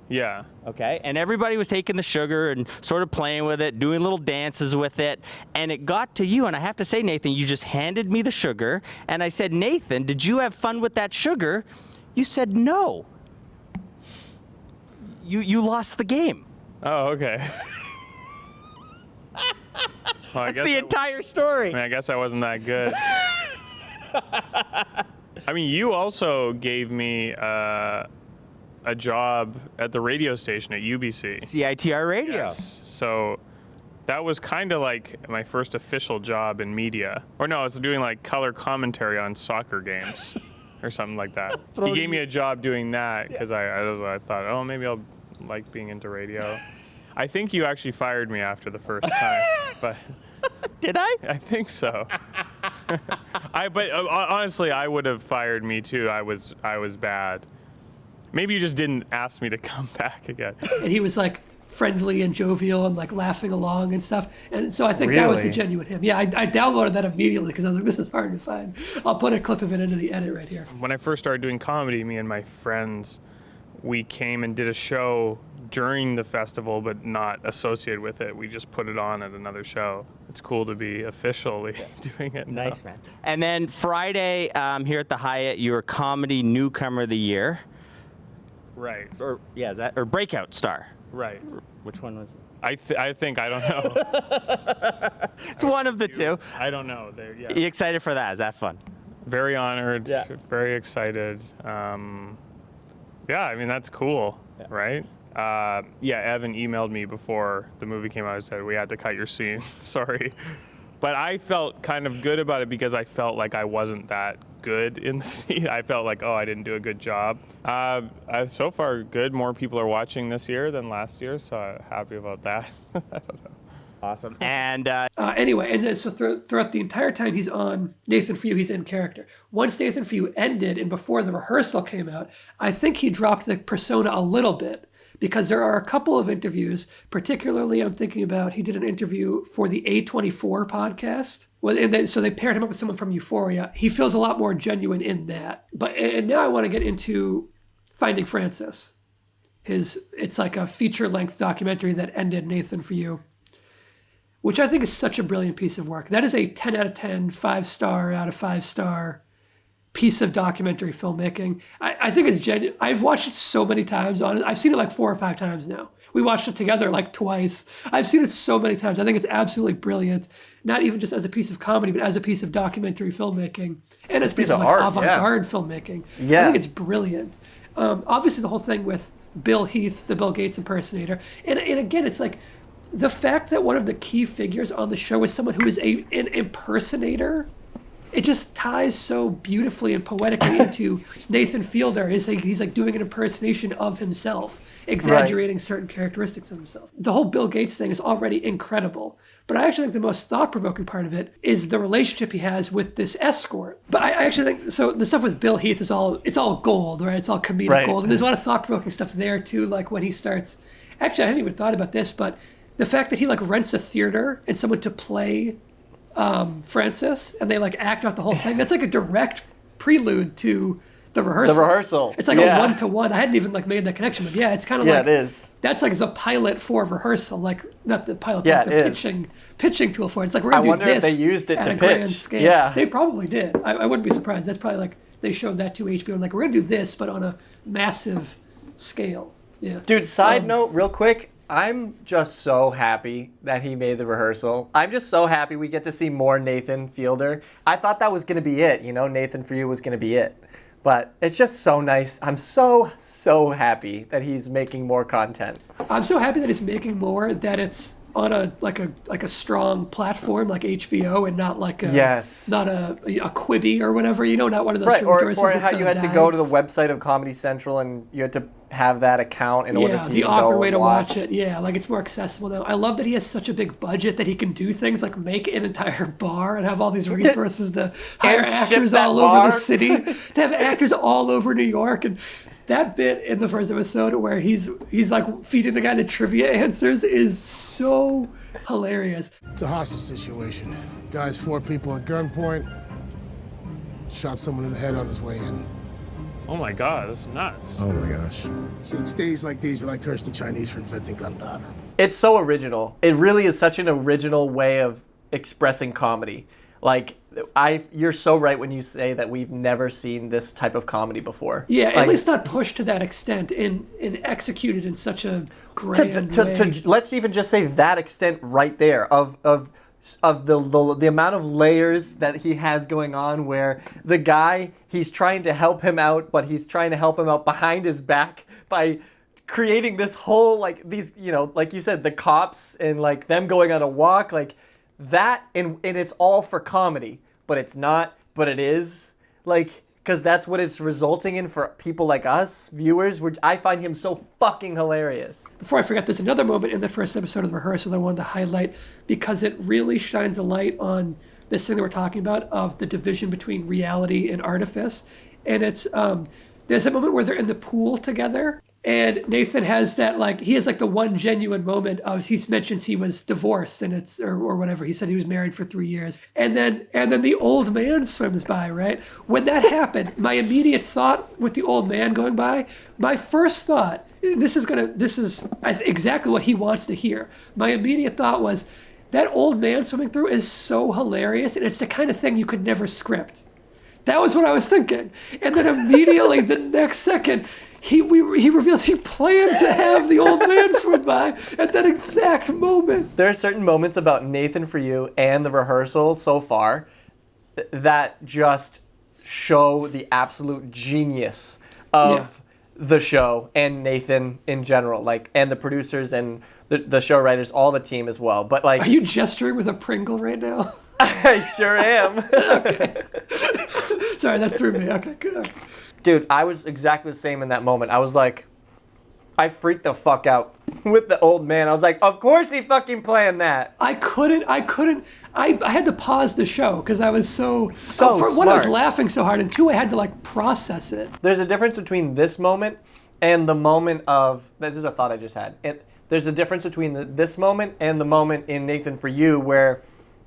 Yeah. Okay, and everybody was taking the sugar and sort of playing with it, doing little dances with it, and it got to you, and I have to say, Nathan, you just handed me the sugar, and I said, Nathan, did you have fun with that sugar? You said no. You lost the game. Oh, okay. Well, That's the entire story. I guess I wasn't that good. I mean, you also gave me a job at the radio station at UBC. CITR Radio. Yes. So that was kind of like my first official job in media. Or no, I was doing like color commentary on soccer games or something like that. He gave me a job doing that because I thought, oh, maybe I'll like being into radio. I think you actually fired me after the first time, but did I? I think so. But honestly, I would have fired me too. I was bad. Maybe you just didn't ask me to come back again. And he was like friendly and jovial and like laughing along and stuff. And so I think that was the genuine him. Yeah, I downloaded that immediately because I was like, this is hard to find. I'll put a clip of it into the edit right here. When I first started doing comedy, me and my friends we came and did a show during the festival, but not associated with it. We just put it on at another show. It's cool to be officially doing it now. Nice, man. And then Friday, here at the Hyatt, you were Comedy Newcomer of the Year. Right. Or Breakout Star. Right. Which one was it? I think, I don't know. It's one of the two. I don't know. You excited for that? Is that fun? Very honored. Yeah. Very excited. Yeah, I mean, that's cool, right? Evan emailed me before the movie came out and said, we had to cut your scene. Sorry. But I felt kind of good about it because I felt like I wasn't that good in the scene. I felt like, I didn't do a good job. So far, good. More people are watching this year than last year, so I'm happy about that. I don't know. Awesome. And anyway, and then, so throughout the entire time he's on Nathan For You, he's in character. Once Nathan For You ended and before the rehearsal came out, I think he dropped the persona a little bit because there are a couple of interviews, particularly I'm thinking about, he did an interview for the A24 podcast. Well, and then, so they paired him up with someone from Euphoria. He feels a lot more genuine in that. And now I want to get into Finding Francis. It's like a feature-length documentary that ended Nathan For You, which I think is such a brilliant piece of work. That is a 10 out of 10, 5-star out of 5-star piece of documentary filmmaking. I think it's genuine. I've watched it so many times. I've seen it like 4 or 5 times now. We watched it together like twice. I've seen it so many times. I think it's absolutely brilliant. Not even just as a piece of comedy, but as a piece of documentary filmking. And as a piece of like avant-garde filmmaking. Yeah. I think it's brilliant. Obviously the whole thing with Bill Heath, the Bill Gates impersonator. And again, it's like, the fact that one of the key figures on the show is someone who is an impersonator, it just ties so beautifully and poetically into Nathan Fielder. He's like doing an impersonation of himself, exaggerating certain characteristics of himself. The whole Bill Gates thing is already incredible, but I actually think the most thought-provoking part of it is the relationship he has with this escort. But I actually think, so the stuff with Bill Heath it's all gold, right? It's all comedic gold. And there's a lot of thought-provoking stuff there too, like when he starts, actually I hadn't even thought about this, but the fact that he like rents a theater and someone to play Francis and they like act out the whole thing, that's like a direct prelude to the rehearsal. It's like a 1-to-1. I hadn't even like made that connection, but it's kind of like, it is. That's like the pilot for rehearsal, like not the pilot, but the pitching tool for it. It's like, we're going to do this. I wonder if they used it at to a pitch. grand scale. Yeah. They probably did. I wouldn't be surprised. That's probably like, they showed that to HBO and like, we're going to do this, but on a massive scale. Yeah. Dude, side note, real quick. I'm just so happy that he made the rehearsal. I'm just so happy we get to see more Nathan Fielder. I thought that was going to be it, Nathan For You was going to be it. But it's just so nice. I'm so happy that he's making more content. I'm so happy that he's making more, that it's on a strong platform like HBO and not like a Quibi or whatever, not one of those sources. Or how you had to go to the website of Comedy Central and you had to have that account in order to the awkward way to watch it. Like it's more accessible now. I love that he has such a big budget that he can do things like make an entire bar and have all these resources to hire actors all over the city, to have actors all over New York. And that bit in the first episode where he's like feeding the guy the trivia answers is so hilarious. It's a hostage situation. Guy's 4 people at gunpoint. Shot someone in the head on his way in. Oh my God, that's nuts. Oh my gosh. So it's days like these that I curse the Chinese for inventing gunpowder. It's so original. It really is such an original way of expressing comedy. Like, you're so right when you say that we've never seen this type of comedy before. Yeah, at least not pushed to that extent and executed in such a grand way. Let's even just say that extent right there of the amount of layers that he has going on, where the guy, he's trying to help him out, but he's trying to help him out behind his back by creating this whole, like, these, like you said, the cops and like them going on a walk, like that, and it's all for comedy, but it's not, but it is, like, because that's what it's resulting in for people like us, viewers. I find him so fucking hilarious. Before I forget, there's another moment in the first episode of the rehearsal that I wanted to highlight because it really shines a light on this thing that we're talking about of the division between reality and artifice. And it's there's a moment where they're in the pool together And Nathan has that, like, he has like the one genuine moment of, he mentions he was divorced and it's, or whatever. He said he was married for 3 years. And then the old man swims by, right? When that happened, my immediate thought with the old man going by, my first thought, this is exactly what he wants to hear. My immediate thought was, that old man swimming through is so hilarious, and it's the kind of thing you could never script. That was what I was thinking. And then immediately the next second, he reveals he planned to have the old man swim by at that exact moment. There are certain moments about Nathan For You and the rehearsal so far that just show the absolute genius of the show and Nathan in general, like, and the producers and the show writers, all the team as well. But like, are you gesturing with a Pringle right now? I sure am. Okay. Sorry, that threw me. Okay, good. Dude, I was exactly the same in that moment. I was like, I freaked the fuck out with the old man. I was like, of course he fucking planned that. I had to pause the show because I was so for one, I was smart. laughing so hard, and two, I had to like process it. There's a difference between this moment and the moment of, this is a thought I just had. There's a difference between this moment and the moment in Nathan For You where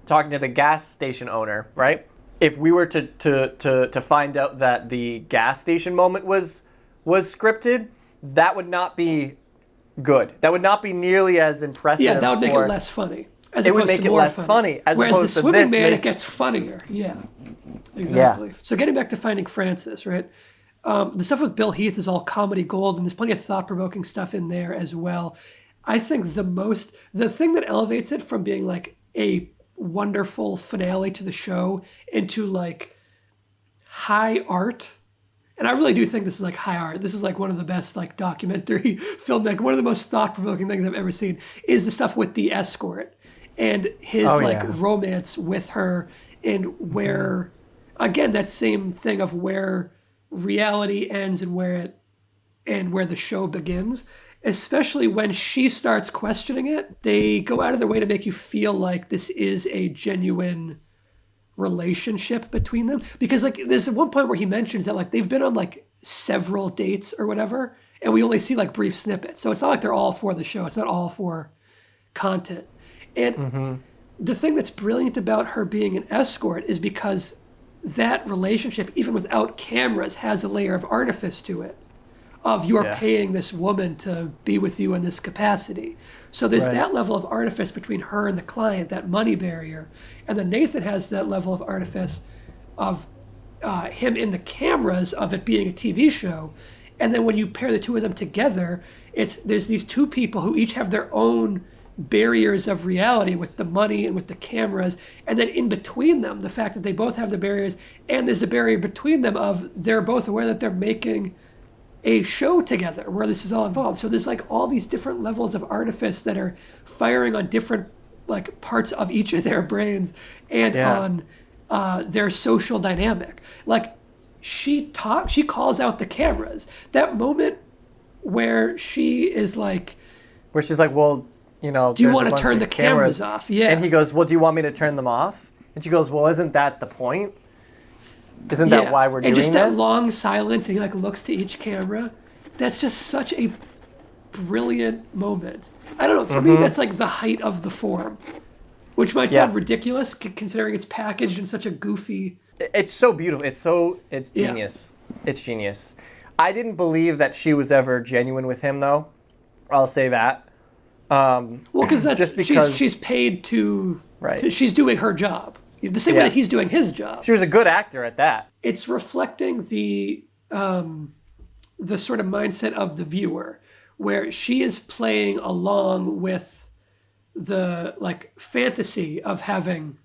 talking to the gas station owner, right? If we were to find out that the gas station moment was scripted, that would not be good. That would not be nearly as impressive. Yeah, that would make it less funny. It would make it less funny. As Whereas the opposed to swimming this man, it gets funnier. Yeah, exactly. Yeah. So getting back to Finding Frances, right? The stuff with Bill Heath is all comedy gold, and there's plenty of thought-provoking stuff in there as well. I think the thing that elevates it from being like a wonderful finale to the show into like high art, and I really do think this is like high art. This is like one of the best like documentary filmmaking, one of the most thought-provoking things I've ever seen, is the stuff with the escort and his romance with her, and where, again, that same thing of where reality ends and where the show begins. Especially when she starts questioning it, they go out of their way to make you feel like this is a genuine relationship between them. Because like there's one point where he mentions that like they've been on like several dates or whatever, and we only see like brief snippets. So it's not like they're all for the show. It's not all for content. And the thing that's brilliant about her being an escort is because that relationship, even without cameras, has a layer of artifice to it. Of you are paying this woman to be with you in this capacity. So there's that level of artifice between her and the client, that money barrier. And then Nathan has that level of artifice of him in the cameras of it being a TV show. And then when you pair the two of them together, there's these two people who each have their own barriers of reality with the money and with the cameras. And then in between them, the fact that they both have the barriers, and there's the barrier between them of they're both aware that they're making a show together where this is all involved. So there's like all these different levels of artifice that are firing on different like parts of each of their brains and on their social dynamic. Like she calls out the cameras. That moment where she's like, well, you know, do you want to turn the cameras off? Yeah. And he goes, well, do you want me to turn them off? And she goes, well, isn't that the point? Isn't that why we're doing this? And just that long silence, and he like looks to each camera. That's just such a brilliant moment. I don't know. For me, that's like the height of the form, which might sound ridiculous considering it's packaged in such a goofy. It's so beautiful. It's genius. It's genius. I didn't believe that she was ever genuine with him, though. I'll say that. Well, because that's just because she's paid to. She's doing her job. The same way that he's doing his job. She was a good actor at that. It's reflecting the sort of mindset of the viewer, where she is playing along with the like fantasy of having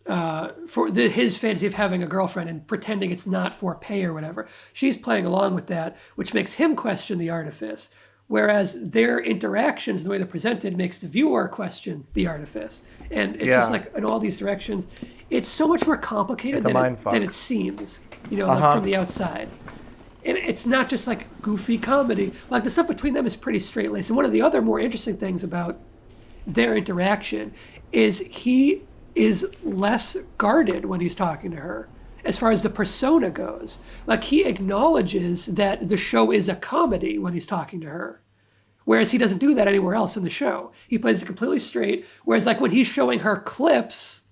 his fantasy of having a girlfriend and pretending it's not for pay or whatever. She's playing along with that, which makes him question the artifice. Whereas their interactions, the way they're presented, makes the viewer question the artifice. And it's just like in all these directions. It's so much more complicated than it seems, you know, like from the outside. And it's not just like goofy comedy. Like the stuff between them is pretty straight-laced. And one of the other more interesting things about their interaction is he is less guarded when he's talking to her. as far as the persona goes. Like, he acknowledges that the show is a comedy when he's talking to her. Whereas he doesn't do that anywhere else in the show. He plays it completely straight. Whereas, like, when he's showing her clips,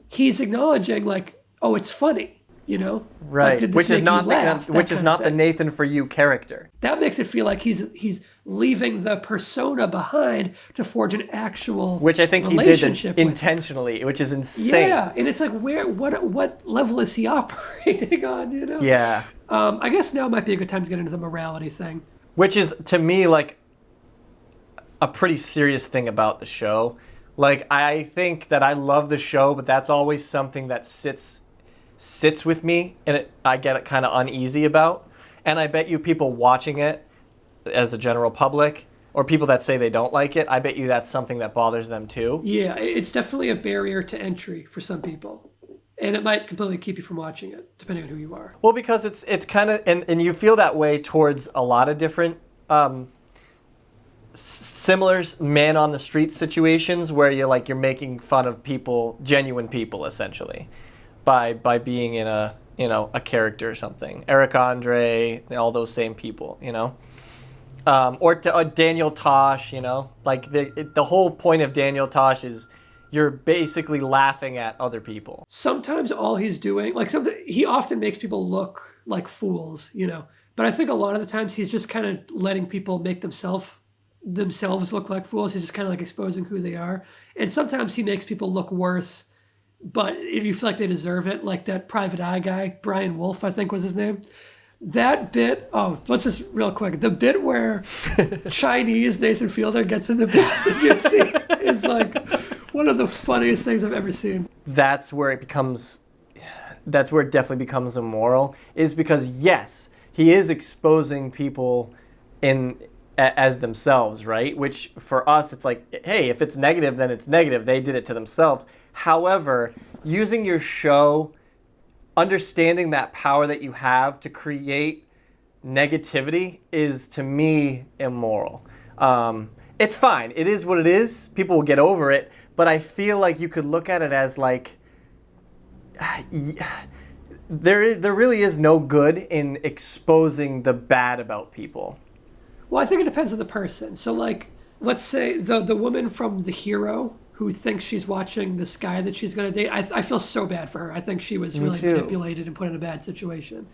he's acknowledging, like, oh, it's funny, you know? Right. Like, did this which is make not you laugh? the, which That is kind not of the thing. Nathan for you character. That makes it feel like he's leaving the persona behind to forge an actual Which I think he did relationship with. intentionally, which is insane. Yeah, and it's like, what level is he operating on, you know? Yeah. I guess now might be a good time to get into the morality thing. Which is, to me, like, a pretty serious thing about the show. Like, I think that I love the show, but that's always something that sits with me, and I get kind of uneasy about. And I bet you people watching it as a general public, or people that say they don't like it, I bet you that's something that bothers them too. Yeah, it's definitely a barrier to entry for some people. And it might completely keep you from watching it, depending on who you are. Well, because it's kind of, and you feel that way towards a lot of different similar man on the street situations where you're making fun of people, genuine people, essentially, by being in a character or something. Eric Andre, all those same people, you know, or Daniel Tosh, you know, like the whole point of Daniel Tosh is you're basically laughing at other people. Sometimes all he's doing, like, he often makes people look like fools, you know. But I think a lot of the times he's just kind of letting people make themselves look like fools. He's just kind of like exposing who they are. And sometimes he makes people look worse, but if you feel like they deserve it, like that Private Eye guy, Brian Wolf, I think was his name. That bit, let's just real quick. The bit where Chinese Nathan Fielder gets in the passenger seat is like one of the funniest things I've ever seen. That's where it definitely becomes immoral, is because, yes, he is exposing people as themselves, right? Which for us, it's like, hey, if it's negative, then it's negative. They did it to themselves. However, using your show, understanding that power that you have to create negativity is, to me, immoral. It's fine. It is what it is. People will get over it. But I feel like you could look at it as like, there really is no good in exposing the bad about people. Well, I think it depends on the person. So, like, let's say the woman from The Hero who thinks she's watching this guy that she's going to date. I feel so bad for her. I think she was really manipulated and put in a bad situation.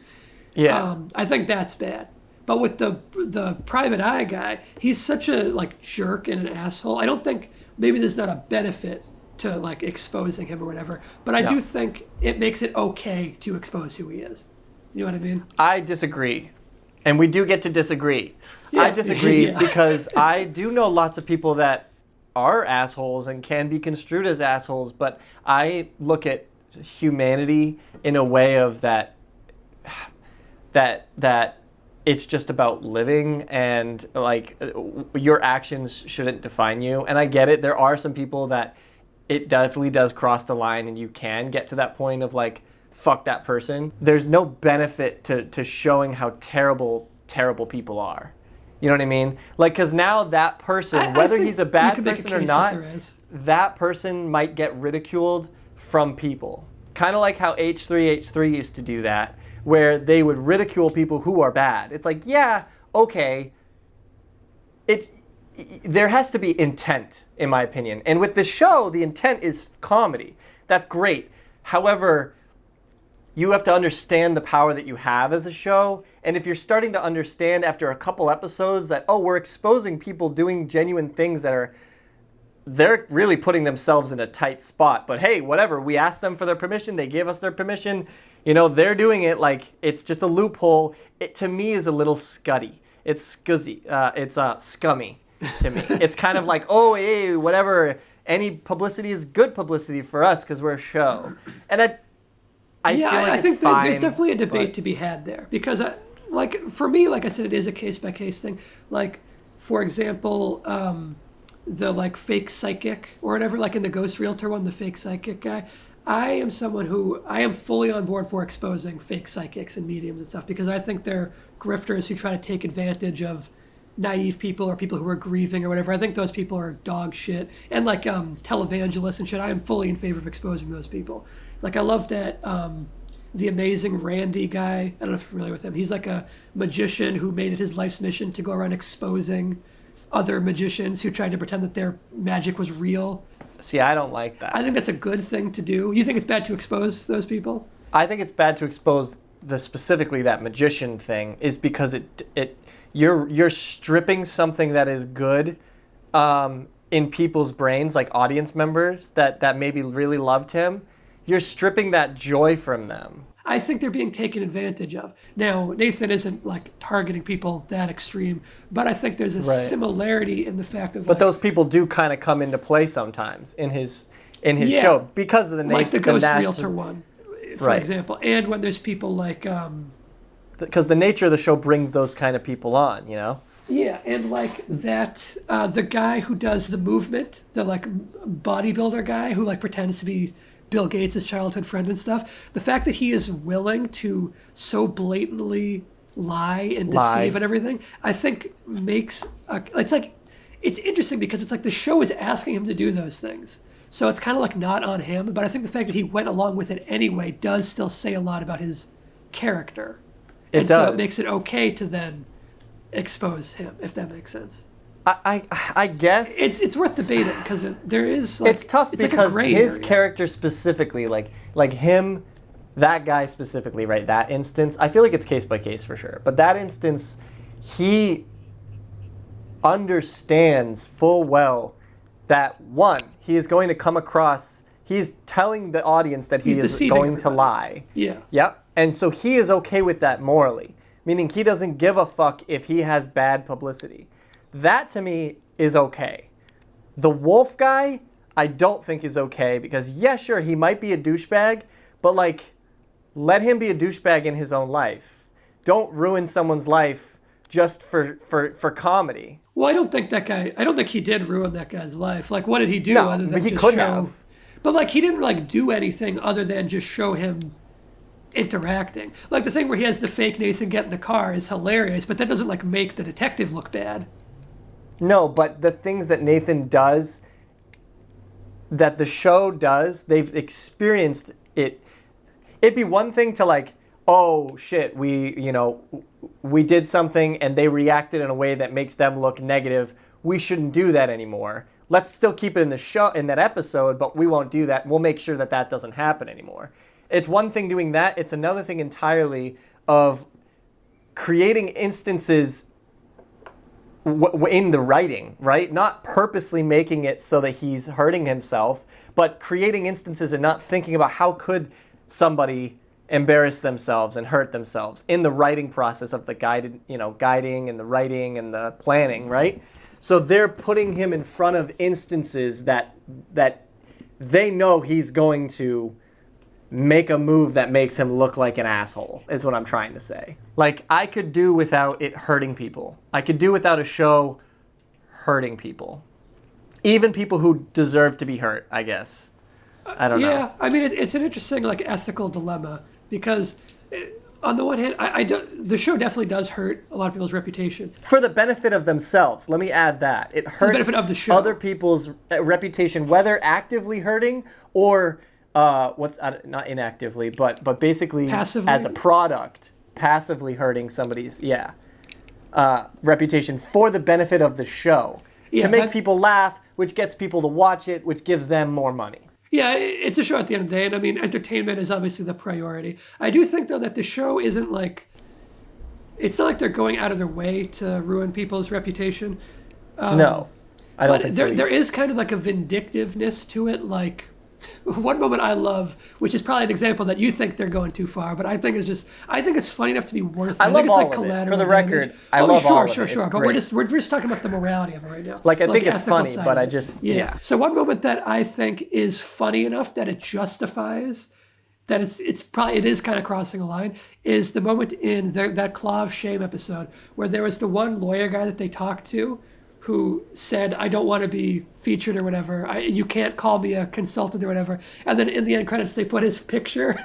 Yeah. I think that's bad. But with the Private Eye guy, he's such a, like, jerk and an asshole. I don't think, maybe there's not a benefit to, like, exposing him or whatever. But I do think it makes it okay to expose who he is. You know what I mean? I disagree. And we do get to disagree. Yeah. I disagree because I do know lots of people that are assholes and can be construed as assholes, but I look at humanity in a way of that it's just about living, and like your actions shouldn't define you. And I get it. There are some people that it definitely does cross the line, and you can get to that point of like, fuck that person. There's no benefit to showing how terrible people are. You know what I mean? Like, because now that person, whether he's a bad person or not, that person might get ridiculed from people. Kind of like how H3H3 used to do that, where they would ridicule people who are bad. It's like, yeah, okay. There has to be intent, in my opinion. And with the show, the intent is comedy. That's great. However, you have to understand the power that you have as a show. And if you're starting to understand after a couple episodes that, oh, we're exposing people doing genuine things they're really putting themselves in a tight spot. But hey, whatever, we asked them for their permission. They gave us their permission. You know, they're doing it like it's just a loophole. It, to me, is a little scuddy. It's scuzzy. It's scummy to me. It's kind of like, oh, hey, whatever. Any publicity is good publicity for us because we're a show. And I feel like I think it's fine, there's definitely a debate to be had there, because for me, like I said, it is a case by case thing. Like, for example, the like fake psychic or whatever, like in the Ghost Realtor one, the fake psychic guy. I am someone who I am fully on board for exposing fake psychics and mediums and stuff, because I think they're grifters who try to take advantage of naive people or people who are grieving or whatever. I think those people are dog shit. And like televangelists and shit, I am fully in favor of exposing those people. Like, I love that the amazing Randy guy. I don't know if you're familiar with him. He's like a magician who made it his life's mission to go around exposing other magicians who tried to pretend that their magic was real. See, I don't like that. I think that's a good thing to do. You think it's bad to expose those people? I think it's bad to expose specifically that magician thing, is because you're stripping something that is good in people's brains, like audience members that maybe really loved him. You're stripping that joy from them. I think they're being taken advantage of. Now, Nathan isn't like targeting people that extreme, but I think there's a similarity in the fact of. But those people do kind of come into play sometimes in his show because of the nature. Like the Ghost Realtor one, for example, and when there's people like. Because the nature of the show brings those kind of people on, you know. Yeah, and like that, the guy who does the movement, the like bodybuilder guy who like pretends to be Bill Gates' childhood friend and stuff, the fact that he is willing to so blatantly lie and deceive and everything, I think makes it's interesting because it's like the show is asking him to do those things. So it's kind of like not on him, but I think the fact that he went along with it anyway does still say a lot about his character. So it makes it okay to then expose him, if that makes sense. I guess it's worth debating because there is like, it's tough because like his character specifically, like him, that guy specifically, right? That instance, I feel like it's case by case for sure. But that instance, he understands full well that one, he is going to come across. He's telling the audience that he is going to lie. Yeah. Yep. And so he is okay with that morally, meaning he doesn't give a fuck if he has bad publicity. That, to me, is okay. The wolf guy, I don't think is okay because, yeah, sure, he might be a douchebag, but, like, let him be a douchebag in his own life. Don't ruin someone's life just for comedy. Well, I don't think he did ruin that guy's life. Like, what did he do other than he just couldn't have. But, like, he didn't, like, do anything other than just show him interacting. Like, the thing where he has the fake Nathan get in the car is hilarious, but that doesn't, like, make the detective look bad. No, but the things that Nathan does, that the show does, they've experienced it. It'd be one thing to like, oh shit, we did something and they reacted in a way that makes them look negative. We shouldn't do that anymore. Let's still keep it in the show, in that episode, but we won't do that. We'll make sure that that doesn't happen anymore. It's one thing doing that. It's another thing entirely of creating instances in the writing, right? Not purposely making it so that he's hurting himself, but creating instances and not thinking about how could somebody embarrass themselves and hurt themselves in the writing process of the guiding and the writing and the planning, right? So they're putting him in front of instances that they know he's going to make a move that makes him look like an asshole, is what I'm trying to say. Like, I could do without it hurting people. I could do without a show hurting people. Even people who deserve to be hurt, I guess. I don't know. Yeah, I mean, it's an interesting, like, ethical dilemma because, on the one hand, the show definitely does hurt a lot of people's reputation. For the benefit of themselves, let me add that. It hurts the benefit of the show. Other people's reputation, whether actively hurting or... not inactively, but basically passively? As a product, passively hurting somebody's reputation for the benefit of the show. To make people laugh, which gets people to watch it, which gives them more money. Yeah, it's a show at the end of the day, and I mean, entertainment is obviously the priority. I do think, though, that the show isn't like... It's not like they're going out of their way to ruin people's reputation. No, I don't think so. There is kind of like a vindictiveness to it, like... One moment I love, which is probably an example that you think they're going too far, but I think it's funny enough to be worth it. I love think it's all like of it. collateral For the damage. record, I love all of it. Sure. It's But great. we're just talking about the morality of it right now. Like, I think it's funny, ethical but side I of it. just... Yeah. So one moment that I think is funny enough that it justifies that it is kind of crossing a line is the moment in that Claw of Shame episode where there was the one lawyer guy that they talked to who said, I don't want to be featured or whatever. You can't call me a consultant or whatever. And then in the end credits, they put his picture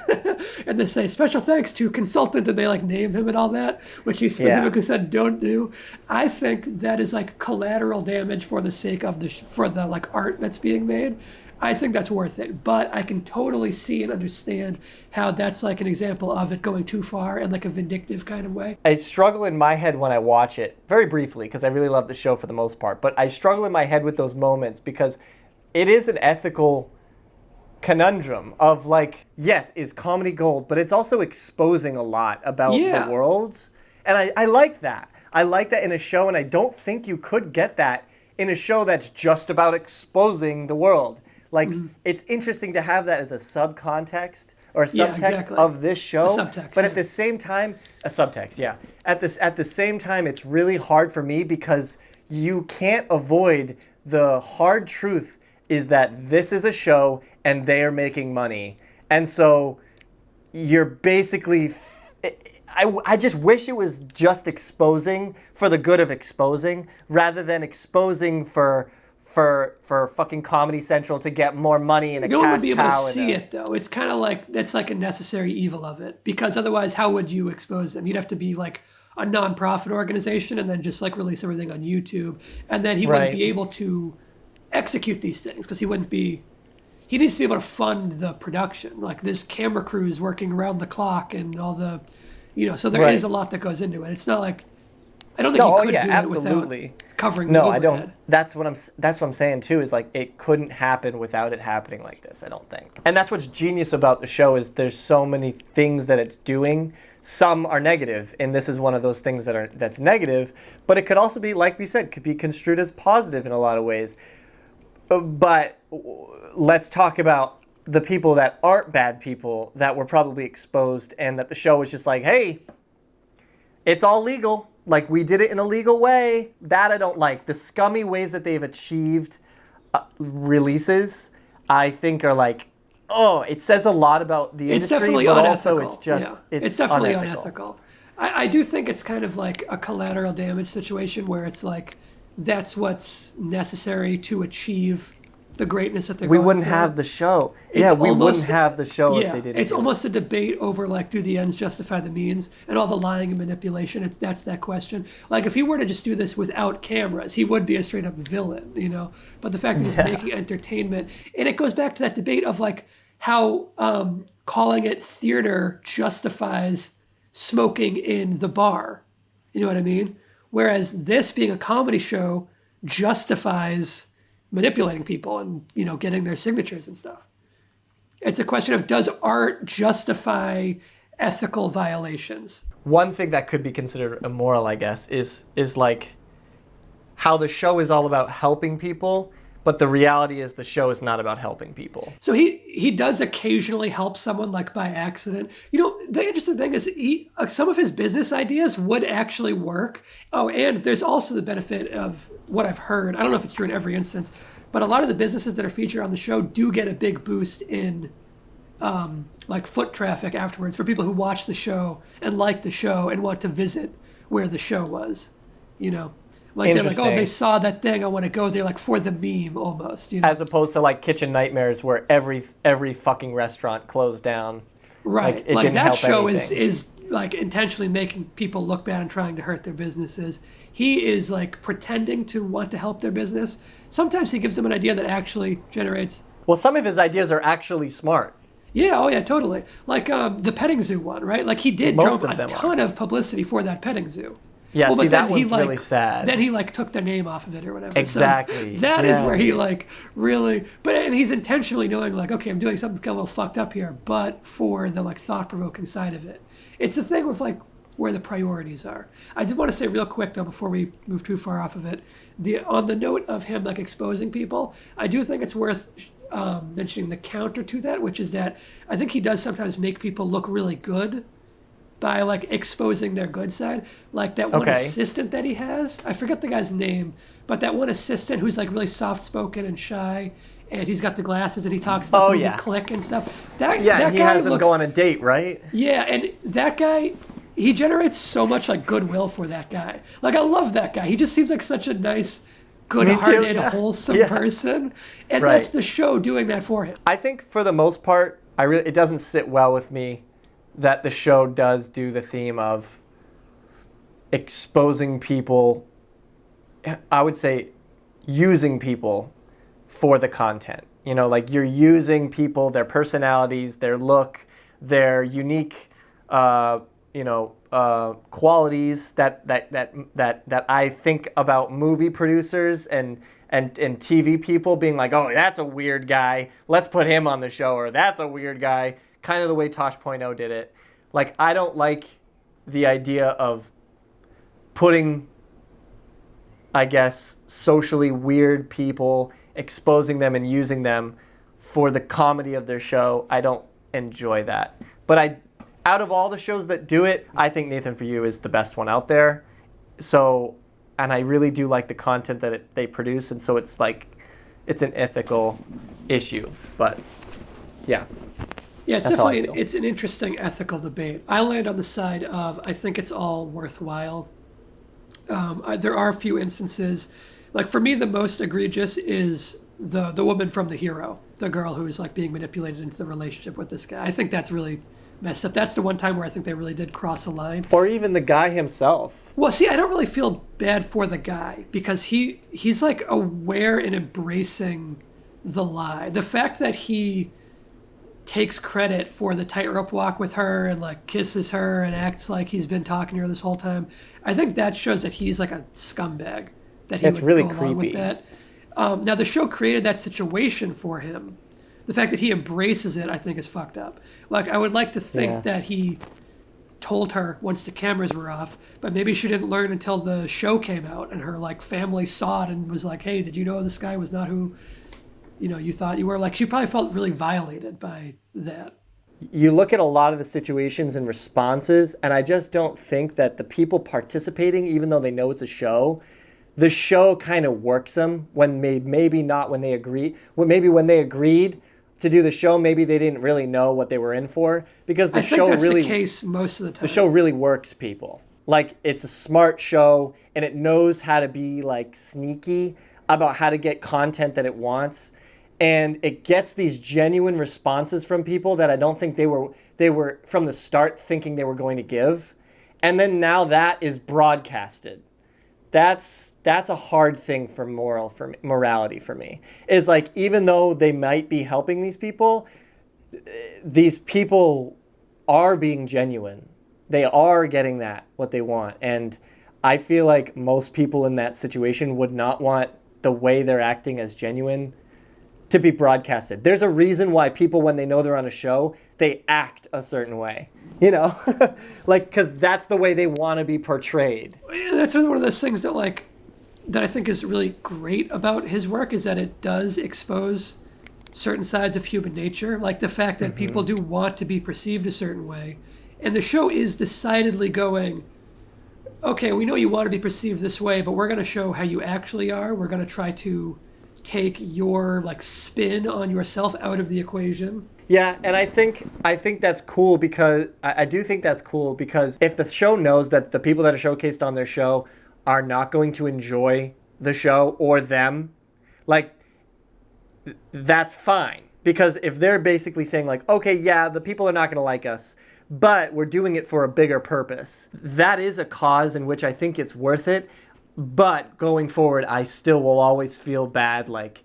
and they say, special thanks to consultant, and they like name him and all that, which he specifically said don't do. I think that is like collateral damage for the sake of for the like art that's being made. I think that's worth it. But I can totally see and understand how that's like an example of it going too far in like a vindictive kind of way. I struggle in my head when I watch it, very briefly, because I really love the show for the most part, but I struggle in my head with those moments because it is an ethical conundrum of like, yes, is comedy gold, but it's also exposing a lot about the world. And I like that. I like that in a show, and I don't think you could get that in a show that's just about exposing the world. Like, it's interesting to have that as a subcontext or a subtext of this show. A subtext, but at the same time, a subtext, yeah. At the same time, it's really hard for me because you can't avoid the hard truth is that this is a show and they are making money. And so you're basically... I just wish it was just exposing for the good of exposing rather than exposing for fucking Comedy Central to get more money and a cash cow. No one would be able to see it, though. It's kind of like, that's like a necessary evil of it. Because otherwise, how would you expose them? You'd have to be like a non-profit organization and then just like release everything on YouTube. And then he wouldn't be able to execute these things because he needs to be able to fund the production. Like there's camera crews working around the clock and all the, so there is a lot that goes into it. It's not like, I don't think you could do absolutely. It without covering No, the I don't. overhead. That's what I'm saying too. Is like it couldn't happen without it happening like this. I don't think. And that's what's genius about the show is there's so many things that it's doing. Some are negative, and this is one of those things that's negative. But it could also be, like we said, could be construed as positive in a lot of ways. But let's talk about the people that aren't bad people that were probably exposed, and that the show was just like, hey, it's all legal. Like, we did it in a legal way. That I don't like. The scummy ways that they've achieved releases, I think are like, it says a lot about the industry, definitely but unethical. also it's just, it's definitely unethical. I do think it's kind of like a collateral damage situation where it's like, that's what's necessary to achieve the greatness that they're going for. We wouldn't have the show. We wouldn't have the show if they didn't. It's almost a debate over like, do the ends justify the means, and all the lying and manipulation. That's that question. Like if he were to just do this without cameras, he would be a straight up villain, But the fact that he's making entertainment, and it goes back to that debate of like how calling it theater justifies smoking in the bar. You know what I mean? Whereas this being a comedy show justifies manipulating people and, getting their signatures and stuff. It's a question of, does art justify ethical violations? One thing that could be considered immoral, I guess, is like how the show is all about helping people, but the reality is the show is not about helping people. So he does occasionally help someone like by accident. The interesting thing is some of his business ideas would actually work. Oh, and there's also the benefit of what I've heard. I don't know if it's true in every instance, but a lot of the businesses that are featured on the show do get a big boost in like foot traffic afterwards for people who watch the show and like the show and want to visit where the show was, Like they're like, oh, they saw that thing, I want to go there, like for the meme almost. As opposed to like Kitchen Nightmares where every fucking restaurant closed down. Right. Like, like that show is like intentionally making people look bad and trying to hurt their businesses. He is like pretending to want to help their business. Sometimes he gives them an idea that actually generates. Well, some of his ideas are actually smart. Yeah, oh yeah, totally. Like the petting zoo one, right? Like he did drove a ton of publicity for that petting zoo. Yeah, see, that one's really sad. Then he like took their name off of it or whatever. Exactly. So that is where he like really, and he's intentionally knowing like, okay, I'm doing something a little fucked up here, but for the like thought-provoking side of it. It's the thing with like where the priorities are. I did want to say real quick though, before we move too far off of it, on the note of him like exposing people, I do think it's worth mentioning the counter to that, which is that I think he does sometimes make people look really good by like exposing their good side. Like that one assistant that he has, I forget the guy's name, but that one assistant who's like really soft-spoken and shy, and he's got the glasses and he talks about the click and stuff. That he guy has him go on a date, right? Yeah, and that guy, he generates so much like goodwill for that guy. Like I love that guy. He just seems like such a nice, good-hearted, wholesome person, and that's the show doing that for him. I think for the most part, it doesn't sit well with me that the show does do the theme of exposing people, I would say using people for the content. You know, like you're using people, their personalities, their look, their unique, qualities that I think about movie producers and TV people being like, oh, that's a weird guy. Let's put him on the show, or that's a weird guy. Kind of the way Tosh.0 did it. Like, I don't like the idea of putting, I guess, socially weird people, exposing them and using them for the comedy of their show. I don't enjoy that. But out of all the shows that do it, I think Nathan For You is the best one out there. So, and I really do like the content that they produce, and so it's like, it's an ethical issue. But, yeah. Yeah, it's definitely it's an interesting ethical debate. I land on the side of I think it's all worthwhile. There are a few instances, like for me, the most egregious is the woman from The Hero, the girl who's like being manipulated into the relationship with this guy. I think that's really messed up. That's the one time where I think they really did cross a line. Or even the guy himself. Well, see, I don't really feel bad for the guy because he's like aware and embracing the lie. The fact that he takes credit for the tightrope walk with her and like kisses her and acts like he's been talking to her this whole time, I think that shows that he's like a scumbag. That he That's would really go along with creepy. that. Now the show created that situation for him. The fact that he embraces it, I think, is fucked up. Like, I would like to think that he told her once the cameras were off, but maybe she didn't learn until the show came out and her like family saw it and was like, hey, did you know this guy was not who you thought you were? Like, she probably felt really violated by that. You look at a lot of the situations and responses, and I just don't think that the people participating, even though they know it's a show, the show kind of works them when maybe not when they agree. Maybe when they agreed to do the show, maybe they didn't really know what they were in for, because I think that's the case most of the time. The show really works people. Like, it's a smart show, and it knows how to be like sneaky about how to get content that it wants. And it gets these genuine responses from people that I don't think they were from the start thinking they were going to give. And then now that is broadcasted. That's a hard thing for morality for me. Is like, even though they might be helping these people are being genuine. They are getting what they want. And I feel like most people in that situation would not want the way they're acting as genuine to be broadcasted. There's a reason why people, when they know they're on a show, they act a certain way, like, because that's the way they want to be portrayed. That's one of those things that I think is really great about his work, is that it does expose certain sides of human nature, like the fact that people do want to be perceived a certain way. And the show is decidedly going, okay, we know you want to be perceived this way, but we're going to show how you actually are. We're going to try to take your spin on yourself out of the equation. Yeah, and I think that's cool, because I do think that's cool, because if the show knows that the people that are showcased on their show are not going to enjoy the show or them, like, that's fine. Because if they're basically saying like, okay, yeah, the people are not going to like us, but we're doing it for a bigger purpose, that is a cause in which I think it's worth it. But going forward, I still will always feel bad. Like,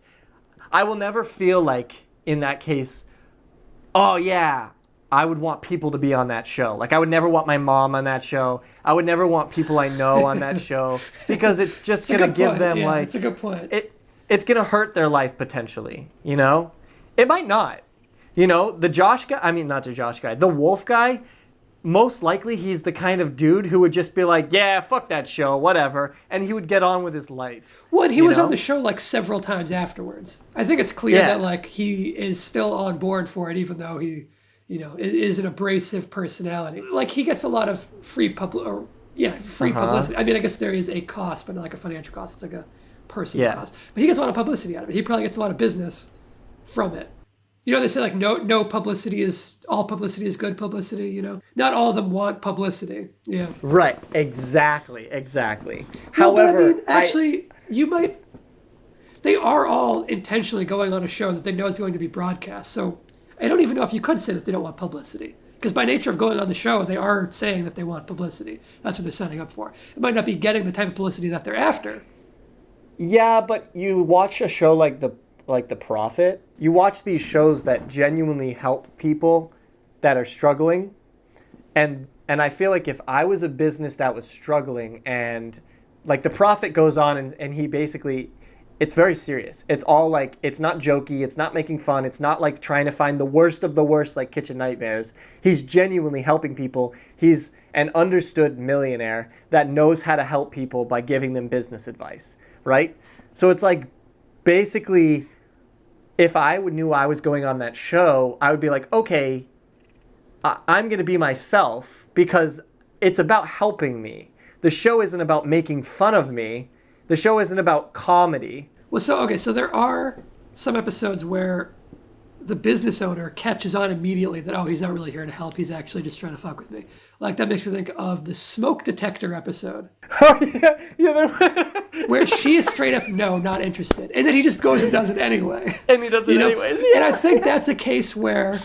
I will never feel like, in that case, oh yeah, I would want people to be on that show. Like, I would never want my mom on that show. I would never want people I know on that show, because it's just going to give them it's a good point. It's going to hurt their life potentially, It might not. The Josh guy, not the Josh guy, the Wolf guy, most likely he's the kind of dude who would just be like, yeah, fuck that show, whatever, and he would get on with his life. Well, and he was on the show several times afterwards. I think it's clear that he is still on board for it, even though he, is an abrasive personality. Like, he gets a lot of free publicity. I mean, I guess there is a cost, but not like a financial cost. It's like a personal cost. But he gets a lot of publicity out of it. He probably gets a lot of business from it. They say no publicity is, all publicity is good publicity, Not all of them want publicity. Yeah. Right. Exactly. Well, However, they are all intentionally going on a show that they know is going to be broadcast. So I don't even know if you could say that they don't want publicity. Because by nature of going on the show, they are saying that they want publicity. That's what they're signing up for. It might not be getting the type of publicity that they're after. Yeah, but you watch a show like like The Prophet. You watch these shows that genuinely help people that are struggling, and I feel like if I was a business that was struggling, and like The Prophet goes on and he basically, it's very serious. It's all like, it's not jokey, it's not making fun, it's not like trying to find the worst of the worst like Kitchen Nightmares. He's genuinely helping people. He's an understood millionaire that knows how to help people by giving them business advice, right? So it's like, basically, if I knew I was going on that show, I would be like, okay, I'm going to be myself because it's about helping me. The show isn't about making fun of me. The show isn't about comedy. Well, so there are some episodes where the business owner catches on immediately that, oh, he's not really here to help. He's actually just trying to fuck with me. Like, that makes me think of the smoke detector episode. Oh, yeah. Where she is straight up, no, not interested. And then he just goes and does it anyway. And he does it anyways. Yeah. And I think that's a case where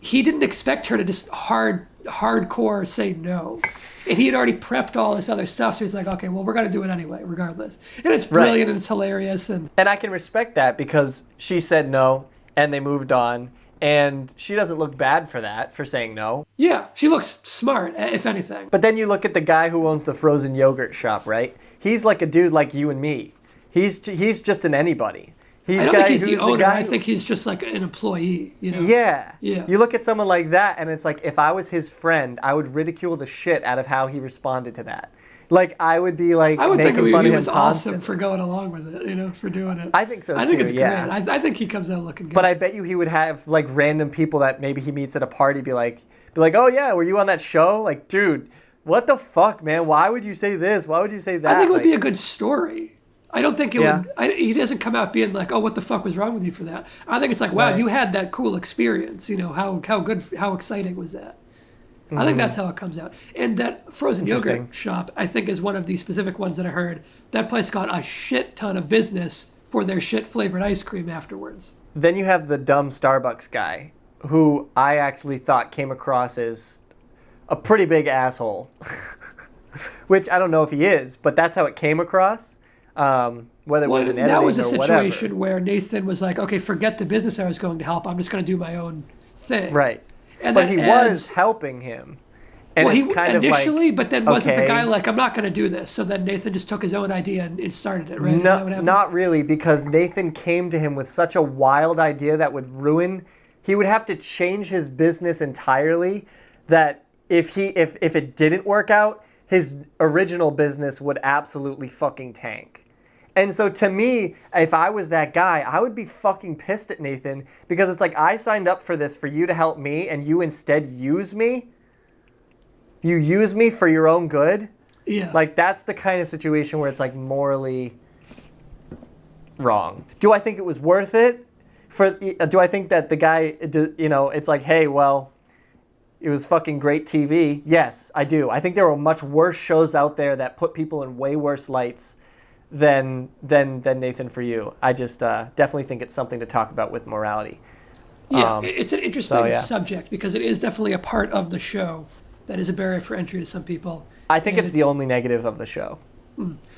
he didn't expect her to just hardcore say no. And he had already prepped all this other stuff, so he's like, okay, well, we're going to do it anyway, regardless. And it's brilliant, and it's hilarious. And I can respect that because she said no, and they moved on. And she doesn't look bad for that, for saying no. Yeah, she looks smart, if anything. But then you look at the guy who owns the frozen yogurt shop, right? He's like a dude like you and me. He's just an anybody. I don't think he's the owner. I think he's just like an employee, you know? Yeah. Yeah. You look at someone like that, and it's like, if I was his friend, I would ridicule the shit out of how he responded to that. Like, I would be like, I would think making fun he of him was awesome constantly. for going along with it, you know, for doing it. I think so, too. I think it's yeah. great. I think he comes out looking good. But I bet you he would have, like, random people that maybe he meets at a party be like, oh, yeah, were you on that show? Like, dude, what the fuck, man? Why would you say this? Why would you say that? I think it would be a good story. I don't think it Yeah. would. He doesn't come out being like, "Oh, what the fuck was wrong with you for that?" I think it's like, "Wow, Right. you had that cool experience. You know, how exciting was that?" I think that's how it comes out. And that frozen yogurt shop, I think, is one of the specific ones that I heard. That place got a shit ton of business for their shit flavored ice cream afterwards. Then you have the dumb Starbucks guy, who I actually thought came across as a pretty big asshole, which I don't know if he is, but that's how it came across. Whether it was an editing that was a or situation whatever. where Nathan was like, okay, forget the business I was going to help. I'm just going to do my own thing. Right. And but he was helping him. And well, it's kind initially, of like, but then wasn't the okay. guy like, I'm not going to do this. So then Nathan just took his own idea and started it, right? Is that No, what happened? not really, because Nathan came to him with such a wild idea that would ruin. He would have to change his business entirely. That if it didn't work out, his original business would absolutely fucking tank. And so to me, if I was that guy, I would be fucking pissed at Nathan because it's like, I signed up for this for you to help me and you instead use me. You use me for your own good. Yeah. Like, that's the kind of situation where it's like morally wrong. Do I think it was worth it? Do I think that the guy, you know, it's like, hey, well, it was fucking great TV? Yes, I do. I think there were much worse shows out there that put people in way worse lights than Nathan For You. I just definitely think it's something to talk about with morality. Yeah, it's an interesting subject because it is definitely a part of the show that is a barrier for entry to some people. I think it's the only negative of the show.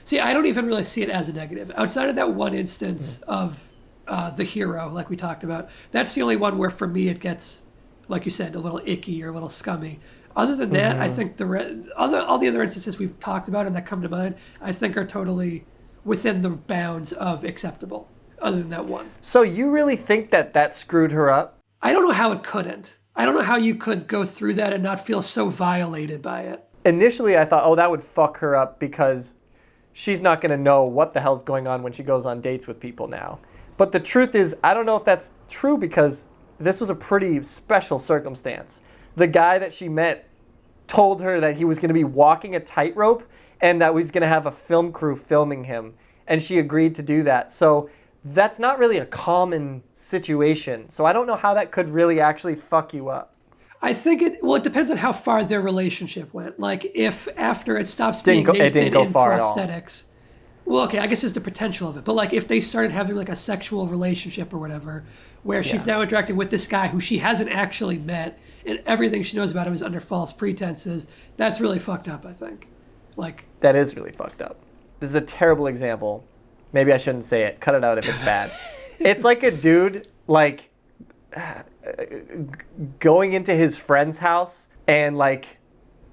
See, I don't even really see it as a negative. Outside of that one instance of the hero, like we talked about, that's the only one where for me it gets, like you said, a little icky or a little scummy. Other than that, I think all the other instances we've talked about and that come to mind, I think are totally within the bounds of acceptable, other than that one. So you really think that screwed her up? I don't know how it couldn't. I don't know how you could go through that and not feel so violated by it. Initially, I thought, oh, that would fuck her up because she's not going to know what the hell's going on when she goes on dates with people now. But the truth is, I don't know if that's true because this was a pretty special circumstance. The guy that she met told her that he was going to be walking a tightrope and that he's going to have a film crew filming him. And she agreed to do that. So that's not really a common situation. So I don't know how that could really actually fuck you up. I think it depends on how far their relationship went. Like, if after it stops being Nathan it didn't go in far at all. prosthetics. Well, okay, I guess there's the potential of it. But, like, if they started having, like, a sexual relationship or whatever, where she's now interacting with this guy who she hasn't actually met, and everything she knows about him is under false pretenses, that's really fucked up, I think. Like, that is really fucked up. This is a terrible example. Maybe I shouldn't say it. Cut it out if it's bad. It's like a dude, like, going into his friend's house and, like,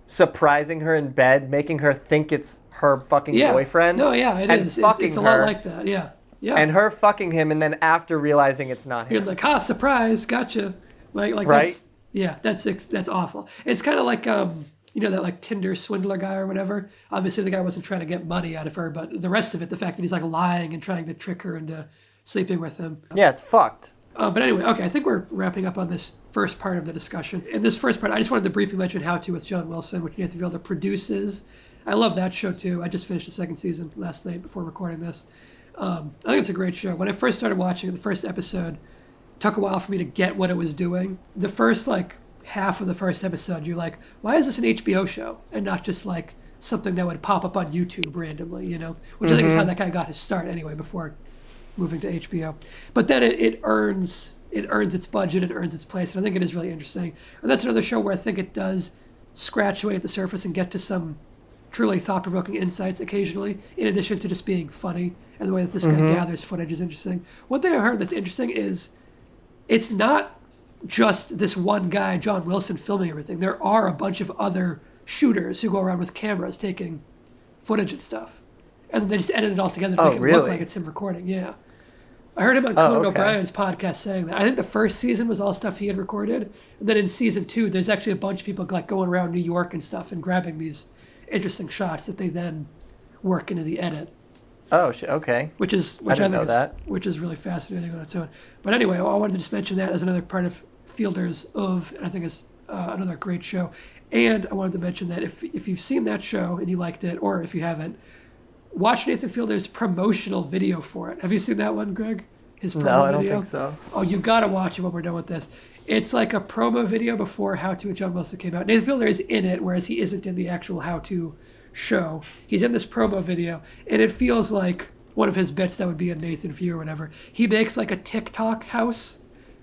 surprising her in bed, making her think it's her fucking boyfriend. No, yeah, it and is. Fucking it's a her, lot like that. Yeah. Yeah. And her fucking him, and then after realizing it's not him. You're like, surprise, gotcha. Like right? That's awful. It's kind of like that like Tinder swindler guy or whatever. Obviously, the guy wasn't trying to get money out of her, but the rest of it, the fact that he's like lying and trying to trick her into sleeping with him. Yeah, it's fucked. But anyway, okay, I think we're wrapping up on this first part of the discussion. In this first part, I just wanted to briefly mention How To with John Wilson, which Nathan Fielder produces. I love that show too. I just finished the second season last night before recording this. I think it's a great show. When I first started watching it, the first episode, it took a while for me to get what it was doing. The first half of the first episode, you're like, why is this an HBO show and not just like something that would pop up on YouTube randomly, Which I think is how that guy got his start anyway before moving to HBO. But then it earns its budget, it earns its place, and I think it is really interesting. And that's another show where I think it does scratch away at the surface and get to some truly thought-provoking insights occasionally, in addition to just being funny. And the way that this guy gathers footage is interesting. One thing I heard that's interesting is it's not just this one guy, John Wilson, filming everything. There are a bunch of other shooters who go around with cameras taking footage and stuff. And then they just edit it all together to make it look like it's him recording. Yeah. I heard him on Conan O'Brien's podcast saying that. I think the first season was all stuff he had recorded. And then in season 2, there's actually a bunch of people like going around New York and stuff and grabbing these interesting shots that they then work into the edit. Oh, okay. Which I think is really fascinating on its own. But anyway, I wanted to just mention that as another part of Fielder's and I think it's another great show. And I wanted to mention that if you've seen that show and you liked it, or if you haven't, watch Nathan Fielder's promotional video for it. Have you seen that one, Greg? His promo No, I don't video? think so. Oh, you got to watch it when we're done with this. It's like a promo video before How To with John Wilson came out. Nathan Fielder is in it, whereas he isn't in the actual How To show. He's in this promo video, and it feels like one of his bits that would be in Nathan View or whatever. He makes like a TikTok house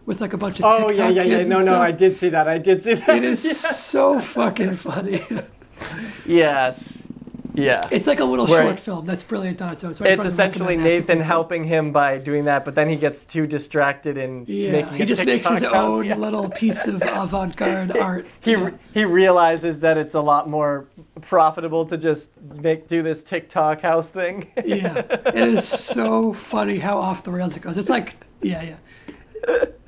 with like a bunch of TikTok kids and stuff. I did see that. It is so fucking funny. Yes. Yeah. It's like a little short film that's brilliant on its own. So it's essentially Nathan helping him by doing that, but then he gets too distracted in making he just TikTok makes his house. own little piece of avant-garde art. He realizes that it's a lot more profitable to just do this TikTok house thing. Yeah. It is so funny how off the rails it goes. It's like,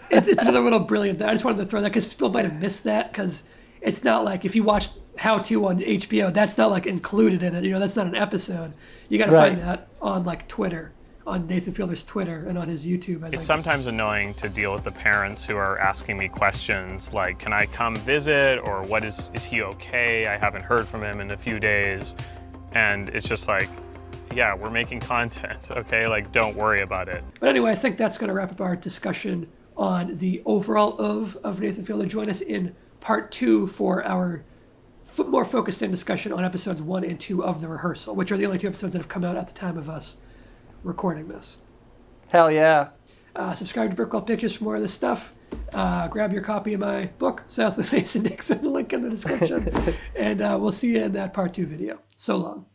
It's another little brilliant thing. I just wanted to throw that because people might have missed that because it's not like if you watch How To on HBO, that's not like included in it. That's not an episode. You got to find that on like Twitter, on Nathan Fielder's Twitter and on his YouTube. It's sometimes annoying to deal with the parents who are asking me questions like, can I come visit? Or is he okay? I haven't heard from him in a few days. And it's just like, yeah, we're making content, okay? Like, don't worry about it. But anyway, I think that's going to wrap up our discussion on the overall of Nathan Fielder. Join us in part 2 for our more focused in discussion on episodes 1 and 2 of The Rehearsal, which are the only 2 episodes that have come out at the time of us recording this. Hell yeah. Subscribe to Brickwall Pictures for more of this stuff. Grab your copy of my book, South of Mason-Dixon, link in the description. And we'll see you in that part 2 video. So long.